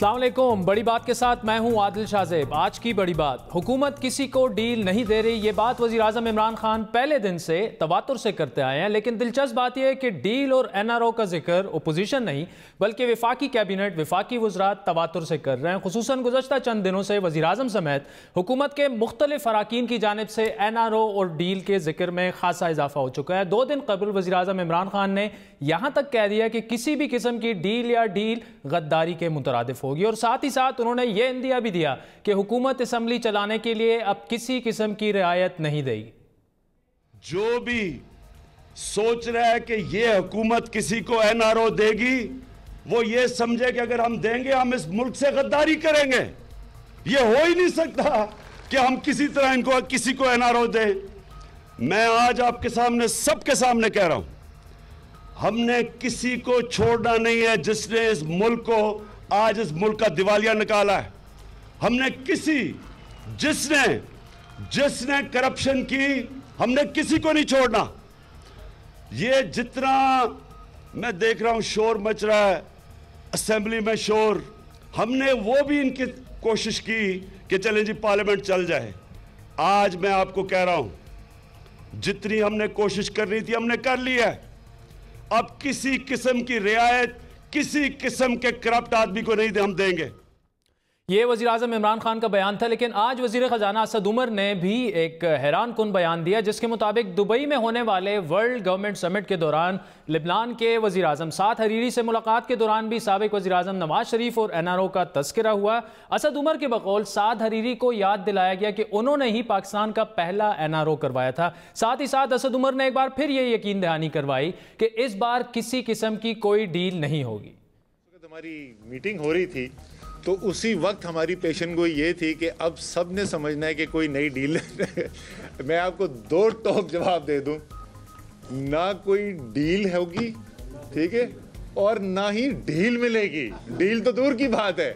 अस्सलाम वालेकुम। बड़ी बात के साथ मैं हूं आदिल शाहजेब। आज की बड़ी बात, हुकूमत किसी को डील नहीं दे रही। ये बात वज़ीर आज़म इमरान खान पहले दिन से तवातुर से करते आए हैं, लेकिन दिलचस्प बात यह है कि डील और NRO का जिक्र ओपोजिशन नहीं बल्कि वफाकी कैबिनेट, वफाकी वज़रात तवातुर से कर रहे हैं। खुसूसन गुज़श्ता चंद दिनों से वज़ीर आज़म समेत हुकूमत के मुख्तलिफ अराकीन की जानिब से NRO और डील के जिक्र में खासा इजाफा हो चुका है। 2 दिन कबल वज़ीर आज़म इमरान खान ने यहाँ तक कह दिया कि किसी भी किस्म की डील या डील गद्दारी के मुतरादिफ होगी, और साथ ही साथ उन्होंने यह इंदिया भी दिया कि हुकूमत असम्बली चलाने के लिए अब किसी किस्म की रियायत नहीं देगी। जो भी सोच रहा है कि यह हुकूमत किसी को NRO देगी, वो ये समझे कि अगर हम देंगे हम इस मुल्क से गद्दारी करेंगे। ये हो ही नहीं सकता कि हम किसी तरह इनको किसी को NRO दें। मैं आज आपके सामने, सबके सामने कह रहा हूं, हमने किसी को छोड़ना नहीं है जिसने इस मुल्क को आज इस मुल्क का दिवालिया निकाला है। हमने जिसने करप्शन की, हमने किसी को नहीं छोड़ना। ये जितना मैं देख रहा हूं शोर मच रहा है असेंबली में, शोर, हमने वो भी इनकी कोशिश की कि चलें जी पार्लियामेंट चल जाए। आज मैं आपको कह रहा हूं, जितनी हमने कोशिश करनी थी हमने कर ली है। अब किसी किस्म की रियायत किसी किस्म के करप्ट आदमी को नहीं हम देंगे। ये वज़ीर आज़म इमरान खान का बयान था, लेकिन आज वज़ीर ख़जाना असद उमर ने भी एक हैरान कुन बयान दिया, जिसके मुताबिक दुबई में होने वाले वर्ल्ड गवर्नमेंट समिट के दौरान लिबनान के वज़ीर आज़म साद हरीरी से मुलाकात के दौरान भी साबिक़ वज़ीर आज़म नवाज शरीफ और NRO का तज़किरा हुआ। असद उमर के बकौल साद हरीरी को याद दिलाया गया कि उन्होंने ही पाकिस्तान का पहला NRO करवाया था। साथ ही साथ असद उमर ने एक बार फिर ये यकीन दहानी करवाई कि इस बार किसी किस्म की कोई डील नहीं होगी। हमारी मीटिंग हो रही थी तो उसी वक्त हमारी पेशन गोई ये थी कि अब सब ने समझना है कि कोई नई डील मैं आपको 2 टोक जवाब दे दूं, ना कोई डील होगी, ठीक है, और ना ही डील मिलेगी। डील तो दूर की बात है।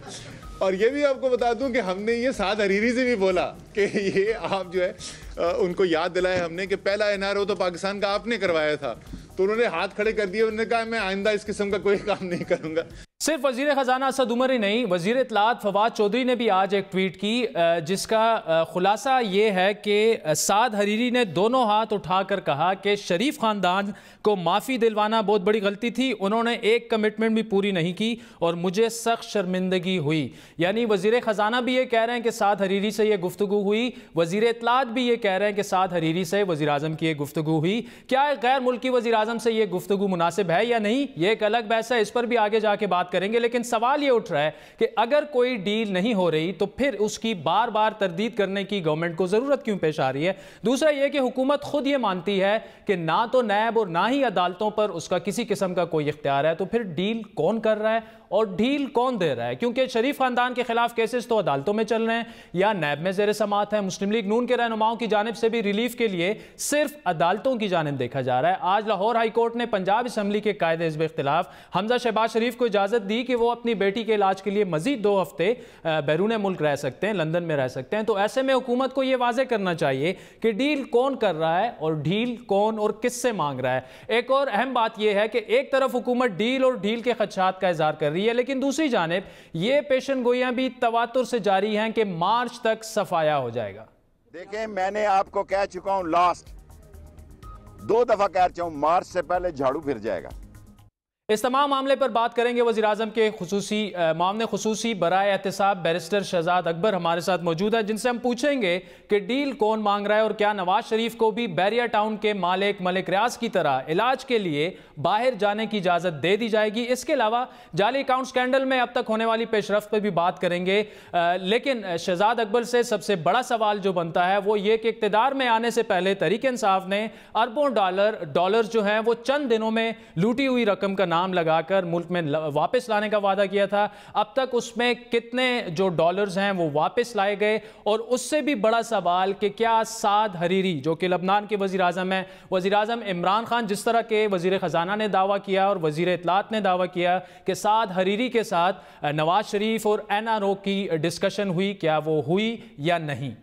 और ये भी आपको बता दूं कि हमने ये साद हरीरी से भी बोला कि ये आप जो है उनको याद दिलाया हमने कि पहला NRO तो पाकिस्तान का आपने करवाया था, तो उन्होंने हाथ खड़े कर दिए। उन्होंने कहा मैं आइंदा इस किस्म का कोई काम नहीं करूंगा। सिर्फ वजीर खजाना असद उमर ही नहीं, वजीर इत्तलात फवाद चौधरी ने भी आज एक ट्वीट की, जिसका खुलासा ये है कि साद हरीरी ने दोनों हाथ उठाकर कहा कि शरीफ खानदान को माफ़ी दिलवाना बहुत बड़ी गलती थी। उन्होंने एक कमिटमेंट भी पूरी नहीं की और मुझे सख्त शर्मिंदगी हुई। यानी वजीर खजाना भी ये कह रहे हैं कि साद हरीरी से ये गुफ्तगू हुई, वजीर इत्तलात भी ये कह रहे हैं कि साद हरीरी से वजीर आज़म की ये गुफ्तगू हुई। क्या गैर मुल्की वजीर आज़म से ये गुफ्तगू मुनासिब है या नहीं, ये एक अलग बहस है, इस पर भी आगे जाके बात करेंगे। लेकिन सवाल यह उठ रहा है कि अगर कोई डील नहीं हो रही तो फिर उसकी बार बार तरदीद करने की गवर्नमेंट को जरूरत क्यों पेश आ रही है। दूसरा यह कि हुकूमत खुद यह मानती है कि ना तो नैब और ना ही अदालतों पर उसका किसी किस्म का कोई इख्तियार है, तो फिर डील कौन कर रहा है और डील कौन दे रहा है? क्योंकि शरीफ खानदान के खिलाफ केसेस तो अदालतों में चल रहे हैं या नैब में ज़ेर समात है। मुस्लिम लीग नून के रहनुमाओं की जानिब से भी रिलीफ के लिए सिर्फ अदालतों की जानिब देखा जा रहा है। आज लाहौर हाई कोर्ट ने पंजाब असम्बली के कायदे हिज़्ब इख्तिलाफ हमजा शहबाज शरीफ को इजाज़त दी कि वो अपनी बेटी के इलाज के लिए मजीद 2 हफ्ते बैरून मुल्क रह सकते हैं, लंदन में रह सकते हैं। तो ऐसे में हुकूमत को यह वाज़ेह करना चाहिए कि डील कौन कर रहा है और डील कौन और किससे मांग रहा है। एक और अहम बात यह है कि एक तरफ हुकूमत डील और डील के खदशात का इज़हार कर रही है, लेकिन दूसरी जानिब ये पेशन गोइयां भी तवातुर से जारी हैं कि मार्च तक सफाया हो जाएगा। देखें, मैंने आपको कह चुका हूं, लास्ट 2 दफा कह चुका हूं, मार्च से पहले झाड़ू फिर जाएगा। इस तमाम मामले पर बात करेंगे। वज़ीर आज़म के मामले खुसूसी बराए एहतिसाब बैरिस्टर शहजाद अकबर हमारे साथ मौजूद है, जिनसे हम पूछेंगे कि डील कौन मांग रहा है और क्या नवाज शरीफ को भी बैरिया टाउन के मालिक मलिक रियाज की तरह इलाज के लिए बाहर जाने की इजाज़त दे दी जाएगी। इसके अलावा जाली अकाउंट स्कैंडल में अब तक होने वाली पेशरफ्त पर भी बात करेंगे। लेकिन शहजाद अकबर से सबसे बड़ा सवाल जो बनता है वो ये कि इक़्तिदार में आने से पहले तहरीक इंसाफ ने अरबों डॉलर जो हैं वो चंद दिनों में लूटी हुई रकम का नाम लगाकर मुल्क में वापस लाने का वादा किया था। अब तक उसमें कितने जो डॉलर्स हैं वो वापस लाए गए? और उससे भी बड़ा सवाल कि क्या साद हरीरी जो कि लबनान के वज़ीर आज़म हैं, वज़ीर आज़म इमरान खान जिस तरह के वज़ीर ख़जाना ने दावा किया और वज़ीर इत्तलात ने दावा किया कि साद हरीरी के साथ नवाज शरीफ और NRO की डिस्कशन हुई, क्या वो हुई या नहीं?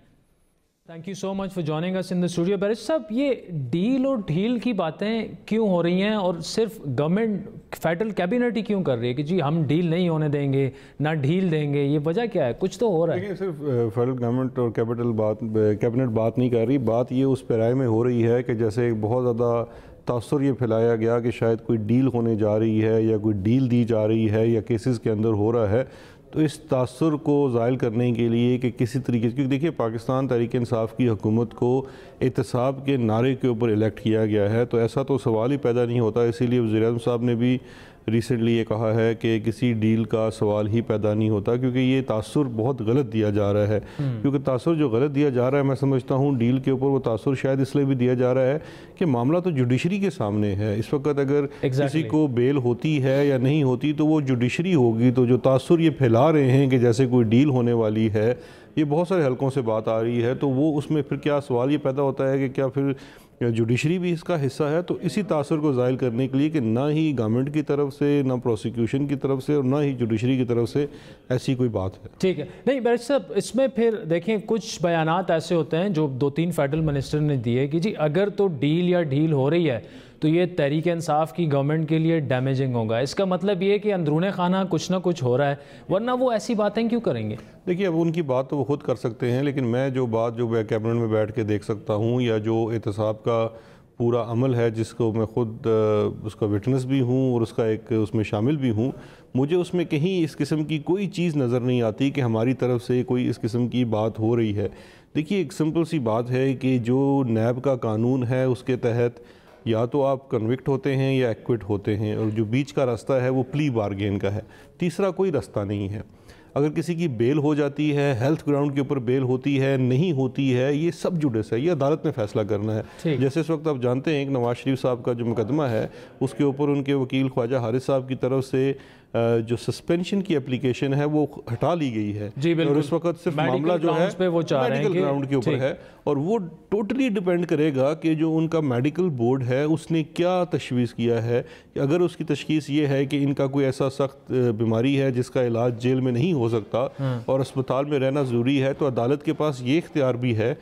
Thank you so much for joining us in the studio. Barrister साहब, ये डील और ढील की बातें क्यों हो रही हैं और सिर्फ गवर्नमेंट फेडरल कैबिनेट ही क्यों कर रही है कि जी हम डील नहीं होने देंगे ना ढील देंगे? ये वजह क्या है? कुछ तो हो रहा है। देखिए, सिर्फ फेडरल गवर्नमेंट और कैबिनेट बात नहीं कर रही, बात ये उस पैराए में हो रही है कि जैसे बहुत ज़्यादा तासुर ये फैलाया गया कि शायद कोई डील होने जा रही है या कोई डील दी जा रही है या केसेस के अंदर हो रहा है। तो इस तासुर को ज़ायल करने के लिए कि किसी तरीके से, क्योंकि देखिए पाकिस्तान तहरीक इंसाफ की हुकूमत को एहतसाब के नारे के ऊपर इलेक्ट किया गया है, तो ऐसा तो सवाल ही पैदा नहीं होता। इसीलिए वज़ीर-ए-आज़म साहब ने भी रिसेंटली ये कहा है कि किसी डील का सवाल ही पैदा नहीं होता, क्योंकि ये तासुर बहुत गलत दिया जा रहा है। क्योंकि तासुर जो गलत दिया जा रहा है, मैं समझता हूँ डील के ऊपर वो तासुर शायद इसलिए भी दिया जा रहा है कि मामला तो जुडिशरी के सामने है। इस वक्त अगर किसी को बेल होती है या नहीं होती तो वो जुडिशरी होगी। तो जो तासुर ये फैला रहे हैं कि जैसे कोई डील होने वाली है, ये बहुत सारे हलकों से बात आ रही है, तो वो उसमें फिर क्या सवाल ये पैदा होता है कि क्या फिर जुडिशरी भी इसका हिस्सा है? तो इसी तासुर को ज़ायल करने के लिए कि ना ही गवर्नमेंट की तरफ से, ना प्रोसिक्यूशन की तरफ से और ना ही जुडिशरी की तरफ से ऐसी कोई बात है। ठीक है। नहीं बैरिस्टर साहब, इसमें फिर देखें कुछ बयानात ऐसे होते हैं जो 2-3 फेडरल मिनिस्टर ने दिए कि जी अगर तो डील या ढील हो रही है तो ये तहरीक इंसाफ की गवर्नमेंट के लिए डैमेजिंग होगा। इसका मतलब ये कि अंदरूने खाना कुछ ना कुछ हो रहा है, वरना वो ऐसी बातें क्यों करेंगे? देखिए, अब उनकी बात तो वो खुद कर सकते हैं, लेकिन मैं जो बात जो कैबिनेट में बैठ के देख सकता हूँ या जो एहतसाब का पूरा अमल है जिसको मैं खुद उसका विटनेस भी हूँ और उसका एक उसमें शामिल भी हूँ, मुझे उसमें कहीं इस किस्म की कोई चीज़ नज़र नहीं आती कि हमारी तरफ से कोई इस किस्म की बात हो रही है। देखिए, एक सिंपल सी बात है कि जो नैब का कानून है उसके तहत या तो आप कन्विक्ट होते हैं या एक्विट होते हैं, और जो बीच का रास्ता है वो प्ली बारगेन का है। तीसरा कोई रास्ता नहीं है। अगर किसी की बेल हो जाती है, हेल्थ ग्राउंड के ऊपर बेल होती है, नहीं होती है, ये सब जुडिस है, ये अदालत में फ़ैसला करना है। जैसे इस वक्त आप जानते हैं कि नवाज शरीफ साहब का जो मुकदमा है उसके ऊपर उनके वकील ख्वाजा हारिस साहब की तरफ से जो सस्पेंशन की एप्लीकेशन है वो हटा ली गई है। और इस वक्त सिर्फ मामला जो है पे वो मेडिकल ग्राउंड के ऊपर है, और वो टोटली डिपेंड करेगा कि जो उनका मेडिकल बोर्ड है उसने क्या तशवीस किया है। कि अगर उसकी तशखीस ये है कि इनका कोई ऐसा सख्त बीमारी है जिसका इलाज जेल में नहीं हो सकता और अस्पताल में रहना ज़रूरी है, तो अदालत के पास ये इख्तियार भी है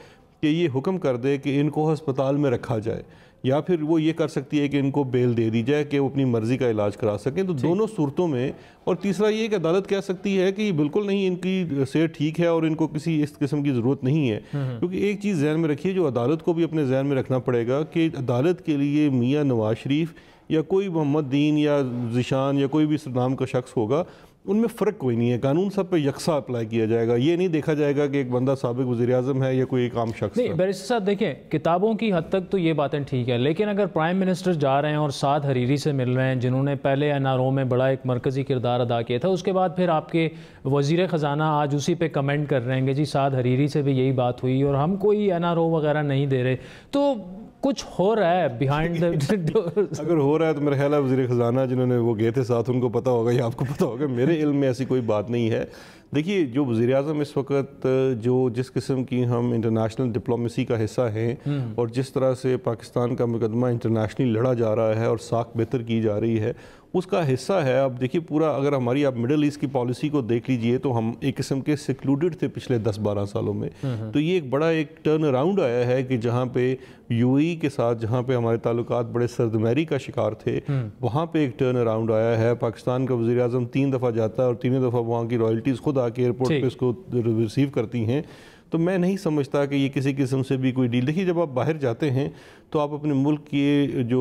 कि ये हुक्म कर दे कि इनको अस्पताल में रखा जाए, या फिर वो ये कर सकती है कि इनको बेल दे दी जाए कि वो अपनी मर्ज़ी का इलाज करा सकें। तो दोनों सूरतों में, और तीसरा ये कि अदालत कह सकती है कि बिल्कुल नहीं, इनकी सेहत ठीक है और इनको किसी इस किस्म की ज़रूरत नहीं है। क्योंकि एक चीज़ जहन में रखिए, जो अदालत को भी अपने जहन में रखना पड़ेगा कि अदालत के लिए मियाँ नवाज शरीफ या कोई मोहम्मद दीन या ज़िशान या कोई भी इस नाम का शख्स होगा, उनमें फ़र्क कोई नहीं है। कानून सब पे यकसा अप्लाई किया जाएगा। ये नहीं देखा जाएगा कि एक बंदा साबिक वज़ीर-ए-आज़म है या कोई एक आम शख्स। नहीं बैरिस्टर साहब, देखें किताबों की हद तक तो ये बातें ठीक है, लेकिन अगर प्राइम मिनिस्टर जा रहे हैं और साद हरीरी से मिल रहे हैं जिन्होंने पहले एनआरओ में बड़ा एक मरकज़ी किरदार अदा किया था, उसके बाद फिर आपके वज़ीर ख़जाना आज उसी पे कमेंट कर रहे हैं कि जी साद हरीरी से भी यही बात हुई और हम कोई एनआरओ वगैरह नहीं दे रहे, तो कुछ हो रहा है बिहाइंड द अगर हो रहा है तो मेरा ख्याल है वज़ीर ख़जाना जिन्होंने वो गए थे साथ, उनको पता होगा या आपको पता होगा। मेरे इल्म में ऐसी कोई बात नहीं है। देखिए, जो वज़ीर-ए-आज़म इस वक्त जो जिस किस्म की हम इंटरनेशनल डिप्लोमेसी का हिस्सा हैं और जिस तरह से पाकिस्तान का मुकदमा इंटरनेशनली लड़ा जा रहा है और साख बेहतर की जा रही है, उसका हिस्सा है। अब देखिए, पूरा अगर हमारी आप मिडल ईस्ट की पॉलिसी को देख लीजिए तो हम एक किस्म के सिक्लूडेड थे पिछले 10-12 सालों में। तो ये एक बड़ा एक टर्न अराउंड आया है कि जहाँ पे यूएई के साथ जहाँ पे हमारे ताल्लुकात बड़े सर्दमहरी का शिकार थे, वहाँ पे एक टर्न अराउंड आया है। पाकिस्तान का वज़ीर-ए-आज़म 3 दफ़ा जाता है और 3 दफ़ा वहाँ की रॉयल्टीज़ खुद आके एयरपोर्ट पे इसको रिसीव करती हैं। तो मैं नहीं समझता कि ये किसी किस्म से भी कोई डील। देखिए, जब आप बाहर जाते हैं तो आप अपने मुल्क के जो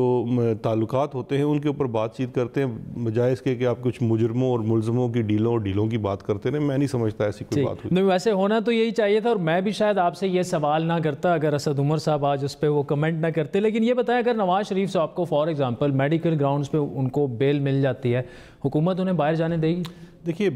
ताल्लुकात होते हैं उनके ऊपर बातचीत करते हैं, बजाय इसके कि आप कुछ मुजरमों और मुलजमों की डीलों की बात करते हैं। मैं नहीं समझता ऐसी कोई बात हुई। नहीं, वैसे होना तो यही चाहिए था, और मैं भी शायद आपसे ये सवाल ना करता अगर असद उमर साहब आज उस पर वो कमेंट ना करते। लेकिन ये बताया, अगर नवाज शरीफ साहब को फॉर एग्जाम्पल मेडिकल ग्राउंड्स पे उनको बेल मिल जाती है, हुकूमत उन्हें बाहर जाने देगी? देखिए,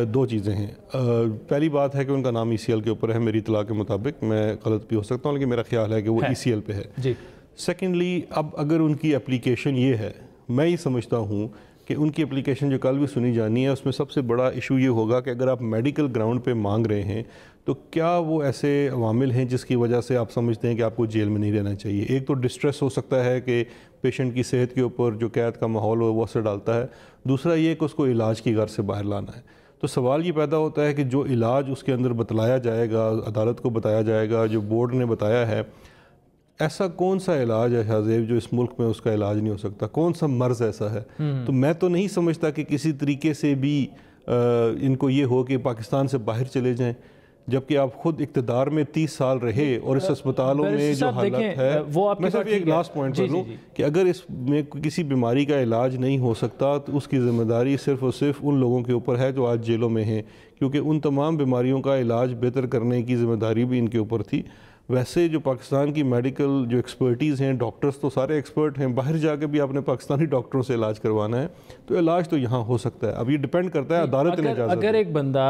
2 चीज़ें हैं। पहली बात है कि उनका नाम ECL के ऊपर है। मेरी इतला के मुताबिक, मैं गलत भी हो सकता हूँ, लेकिन मेरा ख्याल है कि वो ECL पे है जी। सेकेंडली, अब अगर उनकी एप्लीकेशन ये है, मैं ये समझता हूँ कि उनकी एप्लीकेशन जो कल भी सुनी जानी है उसमें सबसे बड़ा इशू ये होगा कि अगर आप मेडिकल ग्राउंड पे मांग रहे हैं तो क्या वो ऐसे अवामिल हैं जिसकी वजह से आप समझते हैं कि आपको जेल में नहीं रहना चाहिए। एक तो डिस्ट्रेस हो सकता है कि पेशेंट की सेहत के ऊपर जो कैद का माहौल हो वो असर डालता है। दूसरा ये कि उसको इलाज की गर्ज से बाहर लाना है। तो सवाल ये पैदा होता है कि जो इलाज उसके अंदर बतलाया जाएगा, अदालत को बताया जाएगा, जो बोर्ड ने बताया है, ऐसा कौन सा इलाज है शाहजेब जो इस मुल्क में उसका इलाज नहीं हो सकता? कौन सा मर्ज़ ऐसा है? तो मैं तो नहीं समझता कि किसी तरीके से भी इनको ये हो कि पाकिस्तान से बाहर चले जाएं, जबकि आप खुद इक़्तिदार में 30 साल रहे और इस अस्पतालों में जो हालत है, वो मैं सिर्फ एक लास्ट पॉइंट कर लूँ कि अगर इसमें किसी बीमारी का इलाज नहीं हो सकता तो उसकी ज़िम्मेदारी सिर्फ और सिर्फ उन लोगों के ऊपर है जो आज जेलों में हैं, क्योंकि उन तमाम बीमारियों का इलाज बेहतर करने की ज़िम्मेदारी भी इनके ऊपर थी। वैसे जो पाकिस्तान की मेडिकल जो एक्सपर्टीज़ हैं, डॉक्टर्स तो सारे एक्सपर्ट हैं, बाहर जाके भी आपने पाकिस्तानी डॉक्टरों से इलाज करवाना है तो इलाज तो यहाँ हो सकता है। अब ये डिपेंड करता है अदालत ने इजाज़त। अगर एक बंदा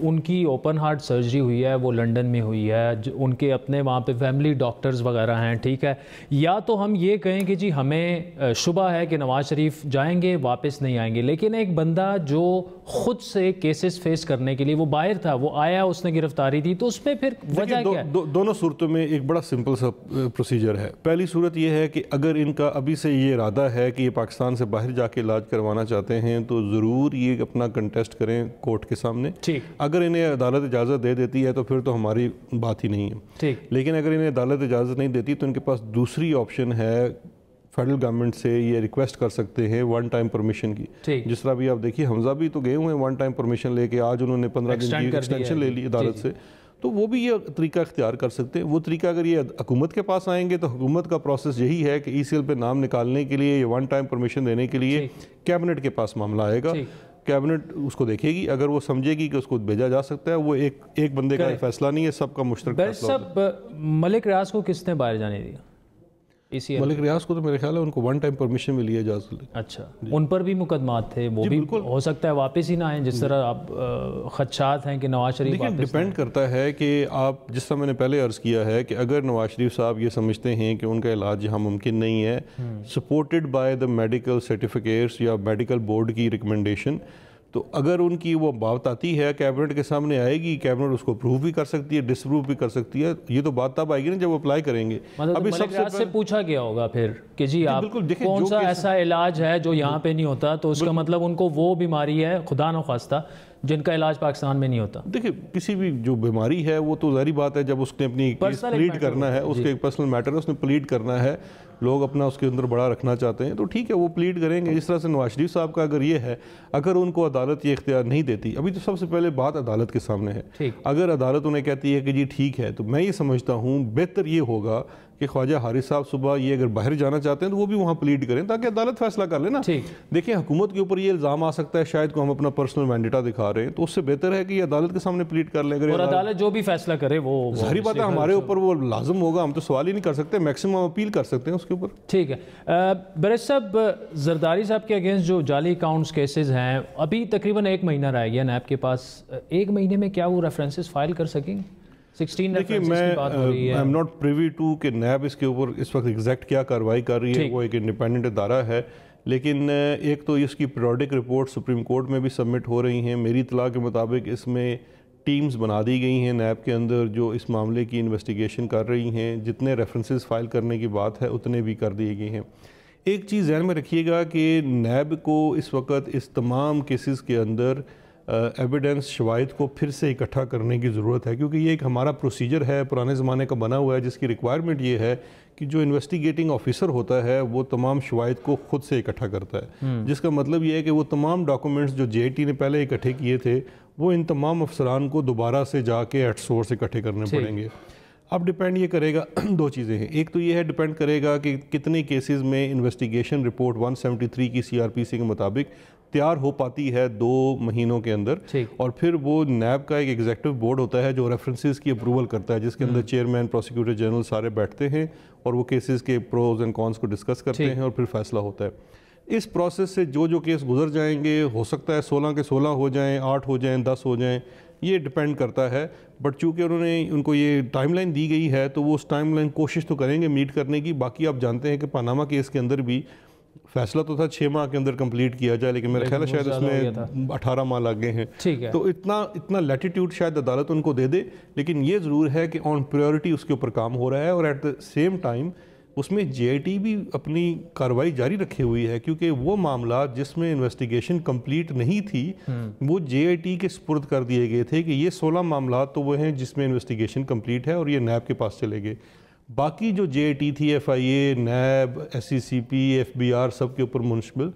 उनकी ओपन हार्ट सर्जरी हुई है, वो लंदन में हुई है, उनके अपने वहाँ पे फैमिली डॉक्टर्स वगैरह हैं, ठीक है, या तो हम ये कहें कि जी हमें शुबा है कि नवाज शरीफ जाएंगे वापस नहीं आएंगे, लेकिन एक बंदा जो खुद से केसेस फेस करने के लिए वो बाहर था, वो आया, उसने गिरफ्तारी दी, तो उसमें फिर वजह क्या है? दोनों सूरतों में एक बड़ा सिंपल सा प्रोसीजर है। पहली सूरत यह है कि अगर इनका अभी से ये इरादा है कि ये पाकिस्तान से बाहर जाके इलाज करवाना चाहते हैं तो ज़रूर ये अपना कंटेस्ट करें कोर्ट के सामने। ठीक, अगर इन्हें अदालत इजाज़त दे देती है तो फिर तो हमारी बात ही नहीं है। ठीक, लेकिन अगर इन्हें अदालत इजाज़त नहीं देती तो इनके पास दूसरी ऑप्शन है, फेडरल गवर्नमेंट से ये रिक्वेस्ट कर सकते हैं वन टाइम परमिशन की। जिस तरह भी आप देखिए हमजा भी तो गए हुए हैं वन टाइम परमिशन लेके, आज उन्होंने 15 दिन की एक्सटेंशन ले ली अदालत से, तो वो भी ये तरीका इख्तियार कर सकते हैं। वो तरीका अगर ये हुकूमत के पास आएंगे तो हुकूमत का प्रोसेस यही है कि ECL पे नाम निकालने के लिए, ये वन टाइम परमिशन देने के लिए कैबिनेट के पास मामला आएगा, कैबिनेट उसको देखेगी, अगर वो समझेगी कि उसको भेजा जा सकता है, वो एक बंदे का फैसला नहीं है, सबका मुश्तरक फैसला होता है। मलिक रियाज को किसने बाहर जाने दिया? मलिक रियाज को तो मेरे ख्याल है उनको वन टाइम परमिशन मिली है इजाज़त। अच्छा, उन पर भी मुकदमात थे, वो भी हो सकता है वापस ही ना आए, जिस तरह आप खदशात हैं कि नवाज शरीफ वापस। डिपेंड करता है कि आप, जिस तरह मैंने पहले अर्ज़ किया है कि अगर नवाज शरीफ साहब ये समझते हैं कि उनका इलाज यहाँ मुमकिन नहीं है, supported by the medical certificates या मेडिकल बोर्ड की रिकमेंडेशन, तो अगर उनकी वो बात आती है कैबिनेट के सामने आएगी, कैबिनेट उसको अप्रूव भी कर सकती है, डिसअप्रूव भी कर सकती है। ये तो बात तब आएगी ना जब अप्लाई करेंगे। मतलब अभी सबसे पूछा गया होगा फिर कि जी आप कौन सा ऐसा इलाज है जो यहाँ पे नहीं होता, तो उसका मतलब उनको वो बीमारी है खुदा न खास्ता जिनका इलाज पाकिस्तान में नहीं होता। देखिए किसी भी जो बीमारी है वो तो जाहिर बात है जब उसने अपनी प्लीड करना है, उसके एक पर्सनल मैटर है, उसने प्लीड करना है, लोग अपना उसके अंदर बड़ा रखना चाहते हैं तो ठीक है वो प्लीड करेंगे। इस तरह से नवाज शरीफ साहब का अगर ये है, अगर उनको अदालत ये इख्तियार नहीं देती, अभी तो सबसे पहले बात अदालत के सामने है, अगर अदालत उन्हें कहती है कि जी ठीक है, तो मैं ये समझता हूँ बेहतर ये होगा कि ख्वाजा हारिस साहब सुबह ये अगर बाहर जाना चाहते हैं तो वो भी वहाँ प्लीड करें ताकि अदालत फैसला कर ले ना। देखिए हुकूमत के ऊपर ये इल्ज़ाम आ सकता है शायद को हम अपना पर्सनल मैंडेटा दिखा रहे हैं, तो उससे बेहतर है कि ये अदालत के सामने प्लीड कर ले, और अदालत जो भी फैसला करे वो सारी बात है हमारे ऊपर वो लाजम होगा, हम तो सवाल ही नहीं कर सकते, मैक्सिमम अपील कर सकते हैं उसके ऊपर। ठीक है, बैरिस्टर साहब, जरदारी साहब के अगेंस्ट जो जाली अकाउंट्स केसेस हैं, अभी तकरीबन 1 महीना रह गया नैब के पास, 1 महीने में क्या वो रेफरेंसेस फाइल कर सकेंगे? 16 देखिए मैं एम नॉट प्रिवी टू कि नैब इसके ऊपर इस वक्त एग्जैक्ट क्या कार्रवाई कर रही है, वो एक इंडिपेंडेंट इदारा है, लेकिन एक तो इसकी पीरियोडिक रिपोर्ट सुप्रीम कोर्ट में भी सबमिट हो रही हैं। मेरी इत्तला के मुताबिक इसमें टीम्स बना दी गई हैं नैब के अंदर जो इस मामले की इन्वेस्टिगेशन कर रही हैं, जितने रेफरेंसेस फाइल करने की बात है उतने भी कर दिए गए हैं। एक चीज़ ध्यान में रखिएगा कि नैब को इस वक्त इस तमाम केसेस के अंदर एविडेंस शवाहिद को फिर से इकट्ठा करने की ज़रूरत है, क्योंकि ये एक हमारा प्रोसीजर है पुराने ज़माने का बना हुआ है, जिसकी रिक्वायरमेंट ये है कि जो इन्वेस्टिगेटिंग ऑफिसर होता है वो तमाम शवाहिद को खुद से इकट्ठा करता है, जिसका मतलब ये है कि वो तमाम डॉक्यूमेंट्स जो JT ने पहले इकट्ठे किए थे वो इन तमाम अफसरान को दोबारा से जाके एट सोर्स इकट्ठे करने पड़ेंगे। अब डिपेंड ये करेगा, 2 चीज़ें हैं, एक तो ये है डिपेंड करेगा कि कितने केसेस में इन्वेस्टिगेशन रिपोर्ट 173 की CRPC के मुताबिक तैयार हो पाती है 2 महीनों के अंदर, और फिर वो नैब का एक एग्जीक्यूटिव बोर्ड होता है जो रेफरेंसेस की अप्रूवल करता है, जिसके अंदर चेयरमैन, प्रोसिक्यूटर जनरल सारे बैठते हैं और वो केसेस के प्रोज एंड कॉन्स को डिस्कस करते हैं और फिर फैसला होता है। इस प्रोसेस से जो केस गुजर जाएंगे, हो सकता है 16 के 16 हो जाएं, 8 हो जाएं, 10 हो जाएं, ये डिपेंड करता है। बट चूँकि उनको ये टाइमलाइन दी गई है तो वो उस टाइमलाइन कोशिश तो करेंगे मीट करने की। बाकी आप जानते हैं कि पनामा केस के अंदर भी फैसला तो था 6 माह के अंदर कंप्लीट किया जाए, लेकिन मेरा ख्याल है शायद उसमें 18 माह लग गए हैं। तो इतना लैटिट्यूड शायद अदालत उनको दे दे, लेकिन ये ज़रूर है कि ऑन प्रायोरिटी उसके ऊपर काम हो रहा है और एट द सेम टाइम उसमें जेआईटी भी अपनी कार्रवाई जारी रखे हुई है, क्योंकि वो मामला जिसमें इन्वेस्टिगेशन कंप्लीट नहीं थी वो जेआईटी के सुपुर्द कर दिए गए थे कि ये 16 मामला तो वो हैं जिसमें इन्वेस्टिगेशन कंप्लीट है और ये नैब के पास चले गए। बाकी जो जेआईटी थी, एफआईए, नैब, एससीसीपी, एफबीआर सब के ऊपर मुंशमिल,